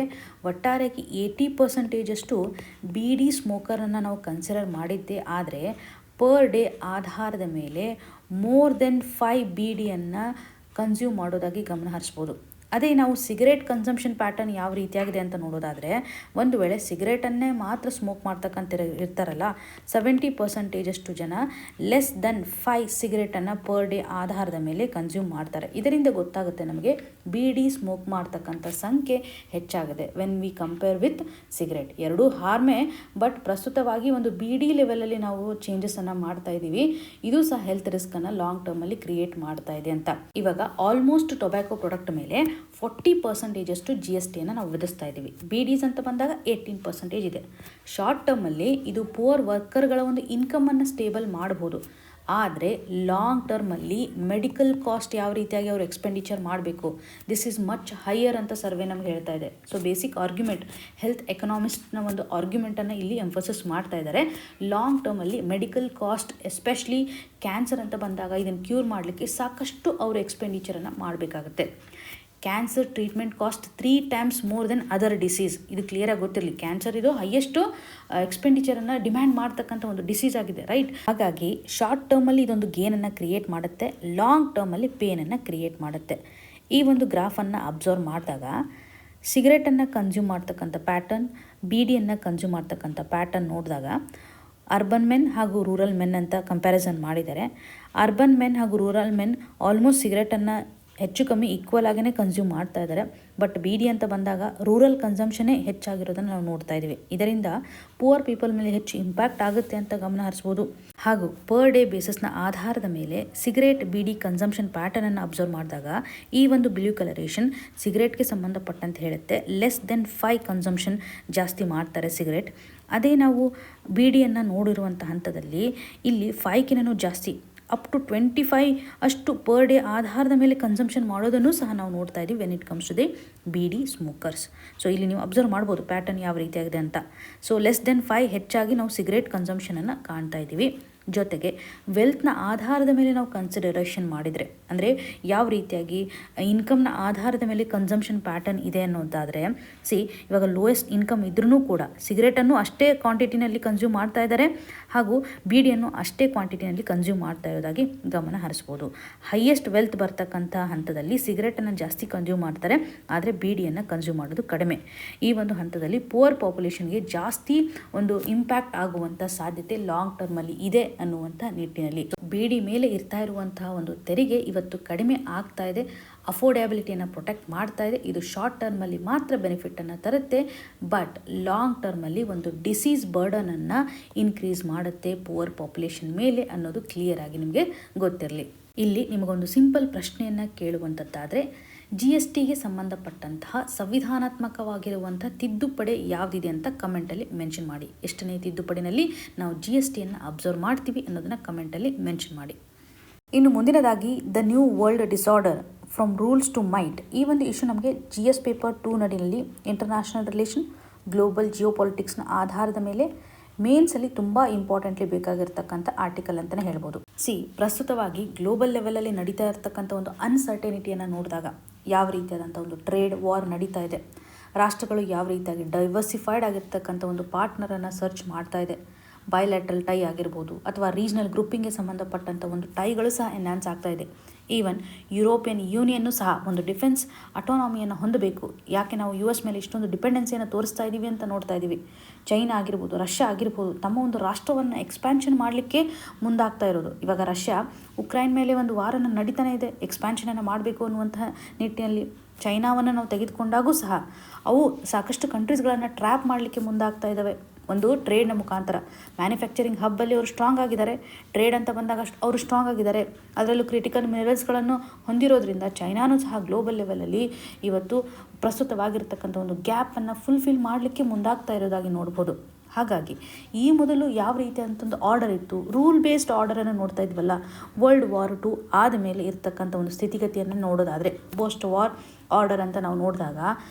ಒಟ್ಟಾರೆಯಾಗಿ 80% BD ಸ್ಮೋಕರನ್ನು ನಾವು ಕನ್ಸಿಡರ್ ಮಾಡಿದ್ದೇ ಆದರೆ ಪರ್ ಡೇ ಆಧಾರದ ಮೇಲೆ ಮೋರ್ ದೆನ್ 5 BDಯನ್ನು ಕನ್ಸ್ಯೂಮ್ ಮಾಡೋದಾಗಿ ಗಮನ ಹರಿಸ್ಬೋದು. ಅದೇ ನಾವು ಸಿಗರೇಟ್ ಕನ್ಸಂಪ್ಷನ್ ಪ್ಯಾಟರ್ನ್ ಯಾವ ರೀತಿಯಾಗಿದೆ ಅಂತ ನೋಡೋದಾದರೆ, ಒಂದು ವೇಳೆ ಸಿಗರೇಟನ್ನೇ ಮಾತ್ರ ಸ್ಮೋಕ್ ಮಾಡ್ತಕ್ಕಂಥ ಇರ್ತಾರಲ್ಲ, 70% ಜನ ಲೆಸ್ ದೆನ್ 5 ಸಿಗರೇಟನ್ನು ಪರ್ ಡೇ ಆಧಾರದ ಮೇಲೆ ಕನ್ಸ್ಯೂಮ್ ಮಾಡ್ತಾರೆ. ಇದರಿಂದ ಗೊತ್ತಾಗುತ್ತೆ ನಮಗೆ ಬೀಡಿ ಸ್ಮೋಕ್ ಮಾಡ್ತಕ್ಕಂಥ ಸಂಖ್ಯೆ ಹೆಚ್ಚಾಗಿದೆ when we compare with cigarette. ಎರಡೂ ಹಾರ್ಮೇ, ಬಟ್ ಪ್ರಸ್ತುತವಾಗಿ ಒಂದು ಬೀಡಿ ಲೆವೆಲಲ್ಲಿ ನಾವು ಚೇಂಜಸನ್ನು ಮಾಡ್ತಾ ಇದ್ದೀವಿ. ಇದು ಸಹ ಹೆಲ್ತ್ ರಿಸ್ಕನ್ನು ಲಾಂಗ್ ಟರ್ಮಲ್ಲಿ ಕ್ರಿಯೇಟ್ ಮಾಡ್ತಾ ಇದೆ ಅಂತ. ಇವಾಗ ಆಲ್ಮೋಸ್ಟ್ ಟೊಬ್ಯಾಕೋ ಪ್ರಾಡಕ್ಟ್ ಮೇಲೆ 40% GST ನಾವು ವಿಧಿಸ್ತಾ ಇದ್ದೀವಿ. ಬೀಡೀಸ್ ಅಂತ ಬಂದಾಗ 18% ಇದೆ. ಶಾರ್ಟ್ ಟರ್ಮಲ್ಲಿ ಇದು ಪುವರ್ ವರ್ಕರ್ಗಳ ಒಂದು ಇನ್ಕಮನ್ನು ಸ್ಟೇಬಲ್ ಮಾಡ್ಬೋದು. ಆದರೆ ಲಾಂಗ್ ಟರ್ಮಲ್ಲಿ ಮೆಡಿಕಲ್ ಕಾಸ್ಟ್ ಯಾವ ರೀತಿಯಾಗಿ ಅವರು ಎಕ್ಸ್ಪೆಂಡಿಚರ್ ಮಾಡಬೇಕು, ದಿಸ್ ಈಸ್ ಮಚ್ ಹೈಯರ್ ಅಂತ ಸರ್ವೆ ನಮ್ಗೆ ಹೇಳ್ತಾ ಇದೆ. ಸೊ ಬೇಸಿಕ್ ಆರ್ಗ್ಯುಮೆಂಟ್, ಹೆಲ್ತ್ ಎಕನಾಮಿಸ್ಟ್ನ ಒಂದು ಆರ್ಗ್ಯುಮೆಂಟನ್ನು ಇಲ್ಲಿ ಎಂಫೋಸಿಸ್ ಮಾಡ್ತಾ ಇದ್ದಾರೆ. ಲಾಂಗ್ ಟರ್ಮಲ್ಲಿ ಮೆಡಿಕಲ್ ಕಾಸ್ಟ್, ಎಸ್ಪೆಷಲಿ ಕ್ಯಾನ್ಸರ್ ಅಂತ ಬಂದಾಗ ಇದನ್ನು ಕ್ಯೂರ್ ಮಾಡಲಿಕ್ಕೆ ಸಾಕಷ್ಟು ಅವರು ಎಕ್ಸ್ಪೆಂಡಿಚರನ್ನು ಮಾಡಬೇಕಾಗುತ್ತೆ. Cancer treatment cost 3 times more than other disease. ಇದು ಕ್ಲಿಯರಾಗಿ ಗೊತ್ತಿರಲಿ. ಕ್ಯಾನ್ಸರ್ ಇದು ಹೈಯೆಸ್ಟು ಎಕ್ಸ್ಪೆಂಡಿಚರನ್ನು ಡಿಮ್ಯಾಂಡ್ ಮಾಡ್ತಕ್ಕಂಥ ಒಂದು ಡಿಸೀಸ್ ಆಗಿದೆ, ರೈಟ್? ಹಾಗಾಗಿ ಶಾರ್ಟ್ ಟರ್ಮಲ್ಲಿ ಇದೊಂದು ಗೇನನ್ನು ಕ್ರಿಯೇಟ್ ಮಾಡುತ್ತೆ, ಲಾಂಗ್ ಟರ್ಮಲ್ಲಿ ಪೇನನ್ನು ಕ್ರಿಯೇಟ್ ಮಾಡುತ್ತೆ. ಈ ಒಂದು ಗ್ರಾಫನ್ನು ಅಬ್ಸರ್ವ್ ಮಾಡಿದಾಗ ಸಿಗರೇಟನ್ನು ಕನ್ಸ್ಯೂಮ್ ಮಾಡ್ತಕ್ಕಂಥ ಪ್ಯಾಟರ್ನ್, ಬೀಡಿಯನ್ನು ಕನ್ಸ್ಯೂಮ್ ಮಾಡ್ತಕ್ಕಂಥ ಪ್ಯಾಟರ್ನ್ ನೋಡಿದಾಗ ಅರ್ಬನ್ ಮೆನ್ ಹಾಗೂ ರೂರಲ್ ಮೆನ್ ಅಂತ ಕಂಪ್ಯಾರಿಸನ್ ಮಾಡಿದ್ದಾರೆ. ಅರ್ಬನ್ ಮೆನ್ ಹಾಗೂ ರೂರಲ್ ಮೆನ್ ಆಲ್ಮೋಸ್ಟ್ ಸಿಗರೇಟನ್ನು ಹೆಚ್ಚು ಕಮ್ಮಿ ಈಕ್ವಲ್ ಆಗೇ ಕನ್ಸ್ಯೂಮ್ ಮಾಡ್ತಾ ಇದ್ದಾರೆ. ಬಟ್ ಬೀಡಿ ಅಂತ ಬಂದಾಗ ರೂರಲ್ ಕನ್ಸಂಪ್ಷನ್ನೇ ಹೆಚ್ಚಾಗಿರೋದನ್ನು ನಾವು ನೋಡ್ತಾ ಇದ್ದೀವಿ. ಇದರಿಂದ ಪುವರ್ ಪೀಪಲ್ ಮೇಲೆ ಹೆಚ್ಚು ಇಂಪ್ಯಾಕ್ಟ್ ಆಗುತ್ತೆ ಅಂತ ಗಮನ ಹರಿಸ್ಬೋದು. ಹಾಗೂ ಪರ್ ಡೇ ಬೇಸಿಸ್ನ ಆಧಾರದ ಮೇಲೆ ಸಿಗರೇಟ್, ಬೀಡಿ ಕನ್ಸಂಪ್ಷನ್ ಪ್ಯಾಟರ್ನನ್ನು ಅಬ್ಸರ್ವ್ ಮಾಡಿದಾಗ ಈ ಒಂದು ಬ್ಲೂ ಕಲರೇಷನ್ ಸಿಗರೇಟ್ಗೆ ಸಂಬಂಧಪಟ್ಟಂತೆ ಹೇಳುತ್ತೆ. ಲೆಸ್ ದೆನ್ 5 ಕನ್ಸಂಪ್ಷನ್ ಜಾಸ್ತಿ ಮಾಡ್ತಾರೆ ಸಿಗರೇಟ್. ಅದೇ ನಾವು ಬೀಡಿಯನ್ನು ನೋಡಿರುವಂಥ ಹಂತದಲ್ಲಿ ಇಲ್ಲಿ 5ಕಿಂತನೂ ಜಾಸ್ತಿ, ಅಪ್ ಟು 25 ಅಷ್ಟು ಪರ್ ಡೇ ಆಧಾರದ ಮೇಲೆ ಕನ್ಸಂಪ್ಷನ್ ಮಾಡೋದನ್ನು ಸಹ ನಾವು ನೋಡ್ತಾ ಇದ್ದೀವಿ when it comes to the beedi smokers. So ಇಲ್ಲಿ ನೀವು ಅಬ್ಸರ್ವ್ ಮಾಡ್ಬೋದು ಪ್ಯಾಟರ್ನ್ ಯಾವ ರೀತಿಯಾಗಿದೆ ಅಂತ. ಸೊ ಲೆಸ್ ದೆನ್ 5 ಹೆಚ್ಚಾಗಿ ನಾವು ಸಿಗರೇಟ್ ಕನ್ಸಂಪ್ಷನನ್ನು ಕಾಣ್ತಾ ಇದ್ದೀವಿ. ಜೊತೆಗೆ ವೆಲ್ತ್ನ ಆಧಾರದ ಮೇಲೆ ನಾವು ಕನ್ಸಿಡರೇಷನ್ ಮಾಡಿದರೆ, ಅಂದರೆ ಯಾವ ರೀತಿಯಾಗಿ ಇನ್ಕಮ್ನ ಆಧಾರದ ಮೇಲೆ ಕನ್ಸಂಪ್ಷನ್ ಪ್ಯಾಟರ್ನ್ ಇದೆ ಅನ್ನೋದಾದರೆ, ಇವಾಗ ಲೋಯೆಸ್ಟ್ ಇನ್ಕಮ್ ಇದ್ರೂ ಕೂಡ ಸಿಗರೇಟನ್ನು ಅಷ್ಟೇ ಕ್ವಾಂಟಿಟಿನಲ್ಲಿ ಕನ್ಸ್ಯೂಮ್ ಮಾಡ್ತಾ ಇದ್ದಾರೆ ಹಾಗೂ ಬೀಡಿಯನ್ನು ಅಷ್ಟೇ ಕ್ವಾಂಟಿಟಿನಲ್ಲಿ ಕನ್ಸ್ಯೂಮ್ ಮಾಡ್ತಾ ಇರೋದಾಗಿ ಗಮನ ಹರಿಸ್ಬೋದು. ಹೈಯೆಸ್ಟ್ ವೆಲ್ತ್ ಬರ್ತಕ್ಕಂಥ ಹಂತದಲ್ಲಿ ಸಿಗರೇಟನ್ನು ಜಾಸ್ತಿ ಕನ್ಸ್ಯೂಮ್ ಮಾಡ್ತಾರೆ, ಆದರೆ ಬೀಡಿಯನ್ನು ಕನ್ಸ್ಯೂಮ್ ಮಾಡೋದು ಕಡಿಮೆ. ಈ ಒಂದು ಹಂತದಲ್ಲಿ ಪುವರ್ ಪಾಪ್ಯುಲೇಷನ್ಗೆ ಜಾಸ್ತಿ ಒಂದು ಇಂಪ್ಯಾಕ್ಟ್ ಆಗುವಂಥ ಸಾಧ್ಯತೆ ಲಾಂಗ್ ಟರ್ಮಲ್ಲಿ ಇದೆ ಅನ್ನುವಂಥ ನಿಟ್ಟಿನಲ್ಲಿ ಬೀಡಿ ಮೇಲೆ ಇರ್ತಾ ಇರುವಂತಹ ಒಂದು ತೆರಿಗೆ ಇವತ್ತು ಕಡಿಮೆ ಆಗ್ತಾ ಇದೆ. ಅಫೋರ್ಡೆಬಿಲಿಟಿಯನ್ನು ಪ್ರೊಟೆಕ್ಟ್ ಮಾಡ್ತಾ ಇದೆ. ಇದು ಶಾರ್ಟ್ ಟರ್ಮಲ್ಲಿ ಮಾತ್ರ ಬೆನಿಫಿಟನ್ನು ತರುತ್ತೆ, ಬಟ್ ಲಾಂಗ್ ಟರ್ಮಲ್ಲಿ ಒಂದು ಡಿಸೀಸ್ ಬರ್ಡನನ್ನು ಇನ್ಕ್ರೀಸ್ ಮಾಡುತ್ತೆ ಪುವರ್ ಪಾಪ್ಯುಲೇಷನ್ ಮೇಲೆ ಅನ್ನೋದು ಕ್ಲಿಯರ್ ಆಗಿ ನಿಮಗೆ ಗೊತ್ತಿರಲಿ. ಇಲ್ಲಿ ನಿಮಗೊಂದು ಸಿಂಪಲ್ ಪ್ರಶ್ನೆಯನ್ನು ಕೇಳುವಂಥದ್ದಾದರೆ, GSTಗೆ ಸಂಬಂಧಪಟ್ಟಂತಹ ಸಂವಿಧಾನಾತ್ಮಕವಾಗಿರುವಂಥ ತಿದ್ದುಪಡಿ ಯಾವುದಿದೆ ಅಂತ ಕಮೆಂಟಲ್ಲಿ ಮೆನ್ಷನ್ ಮಾಡಿ. ಎಷ್ಟನೇ ತಿದ್ದುಪಡಿನಲ್ಲಿ ನಾವು GSTಯನ್ನು ಅಬ್ಸರ್ವ್ ಮಾಡ್ತೀವಿ ಅನ್ನೋದನ್ನು ಕಮೆಂಟಲ್ಲಿ ಮೆನ್ಷನ್ ಮಾಡಿ. ಇನ್ನು ಮುಂದಿನದಾಗಿ the new world disorder from rules to might. ಈ ಒಂದು ಇಶ್ಯೂ ನಮಗೆ GS ಪೇಪರ್ 2 ನಡಿನಲ್ಲಿ ಇಂಟರ್ನ್ಯಾಷನಲ್ ರಿಲೇಷನ್, ಗ್ಲೋಬಲ್ ಜಿಯೋಪಾಲಿಟಿಕ್ಸ್ನ ಆಧಾರದ ಮೇಲೆ ಮೇನ್ಸಲ್ಲಿ ತುಂಬ ಇಂಪಾರ್ಟೆಂಟ್ಲಿ ಬೇಕಾಗಿರ್ತಕ್ಕಂಥ ಆರ್ಟಿಕಲ್ ಅಂತಲೇ ಹೇಳ್ಬೋದು. ಪ್ರಸ್ತುತವಾಗಿ ಗ್ಲೋಬಲ್ ಲೆವೆಲಲ್ಲಿ ನಡೀತಾ ಇರ್ತಕ್ಕಂಥ ಒಂದು ಅನ್ಸರ್ಟೆನಿಟಿಯನ್ನು ನೋಡಿದಾಗ ಯಾವ ರೀತಿಯಾದಂಥ ಒಂದು ಟ್ರೇಡ್ ವಾರ್ ನಡೀತಾ ಇದೆ, ರಾಷ್ಟ್ರಗಳು ಯಾವ ರೀತಿಯಾಗಿ ಡೈವರ್ಸಿಫೈಡ್ ಆಗಿರ್ತಕ್ಕಂಥ ಒಂದು ಪಾರ್ಟ್ನರನ್ನು ಸರ್ಚ್ ಮಾಡ್ತಾ ಇದೆ. ಬೈಲ್ಯಾಟ್ರಲ್ ಟೈ ಆಗಿರ್ಬೋದು ಅಥವಾ ರೀಜ್ನಲ್ ಗ್ರೂಪಿಂಗ್ಗೆ ಸಂಬಂಧಪಟ್ಟಂಥ ಒಂದು ಟೈಗಳು ಸಹ ಎನ್ಹಾನ್ಸ್ ಆಗ್ತಾ ಇದೆ. ಈವನ್ ಯುರೋಪಿಯನ್ ಯೂನಿಯನ್ನು ಸಹ ಒಂದು ಡಿಫೆನ್ಸ್ ಅಟೋನಾಮಿಯನ್ನು ಹೊಂದಬೇಕು. ಯಾಕೆ ನಾವು US ಮೇಲೆ ಇಷ್ಟೊಂದು ಡಿಪೆಂಡೆನ್ಸಿಯನ್ನು ತೋರಿಸ್ತಾ ಇದ್ದೀವಿ ಅಂತ ನೋಡ್ತಾ ಇದ್ದೀವಿ. ಚೈನಾ ಆಗಿರ್ಬೋದು, ರಷ್ಯಾ ಆಗಿರ್ಬೋದು, ತಮ್ಮ ಒಂದು ರಾಷ್ಟ್ರವನ್ನು ಎಕ್ಸ್ಪ್ಯಾನ್ಷನ್ ಮಾಡಲಿಕ್ಕೆ ಮುಂದಾಗ್ತಾ ಇರೋದು. ಇವಾಗ ರಷ್ಯಾ ಉಕ್ರೈನ್ ಮೇಲೆ ಒಂದು ವಾರನ ನಡೀತಾನೆ ಇದೆ, ಎಕ್ಸ್ಪ್ಯಾನ್ಷನನ್ನು ಮಾಡಬೇಕು ಅನ್ನುವಂತಹ ನಿಟ್ಟಿನಲ್ಲಿ. ಚೈನಾವನ್ನು ನಾವು ತೆಗೆದುಕೊಂಡಾಗೂ ಸಹ ಅವು ಸಾಕಷ್ಟು ಕಂಟ್ರೀಸ್ಗಳನ್ನು ಟ್ರ್ಯಾಪ್ ಮಾಡಲಿಕ್ಕೆ ಮುಂದಾಗ್ತಾ ಇದ್ದಾವೆ. ಒಂದು ಟ್ರೇಡ್ನ ಮುಖಾಂತರ ಮ್ಯಾನುಫ್ಯಾಕ್ಚರಿಂಗ್ ಹಬ್ಬಲ್ಲಿ ಅವರು ಸ್ಟ್ರಾಂಗ್ ಆಗಿದ್ದಾರೆ. ಟ್ರೇಡ್ ಅಂತ ಬಂದಾಗ ಅವರು ಸ್ಟ್ರಾಂಗ್ ಆಗಿದ್ದಾರೆ. ಅದರಲ್ಲೂ ಕ್ರಿಟಿಕಲ್ ಮಿನರಲ್ಸ್ಗಳನ್ನು ಹೊಂದಿರೋದ್ರಿಂದ ಚೈನಾನೂ ಸಹ ಗ್ಲೋಬಲ್ ಲೆವೆಲಲ್ಲಿ ಇವತ್ತು ಪ್ರಸ್ತುತವಾಗಿರ್ತಕ್ಕಂಥ ಒಂದು ಗ್ಯಾಪನ್ನು ಫುಲ್ಫಿಲ್ ಮಾಡಲಿಕ್ಕೆ ಮುಂದಾಗ್ತಾ ಇರೋದಾಗಿ ನೋಡ್ಬೋದು. ಹಾಗಾಗಿ ಈ ಮೊದಲು ಯಾವ ರೀತಿಯಾದಂಥೊಂದು ಆರ್ಡರ್ ಇತ್ತು, ರೂಲ್ ಬೇಸ್ಡ್ ಆರ್ಡರನ್ನು ನೋಡ್ತಾ ಇದ್ವಲ್ಲ, ವರ್ಲ್ಡ್ ವಾರ್ 2 ಆದಮೇಲೆ ಇರ್ತಕ್ಕಂಥ ಒಂದು ಸ್ಥಿತಿಗತಿಯನ್ನು ನೋಡೋದಾದರೆ ಪೋಸ್ಟ್ ವಾರ್ ಆರ್ಡರ್ ಅಂತ ನಾವು ನೋಡಿದಾಗ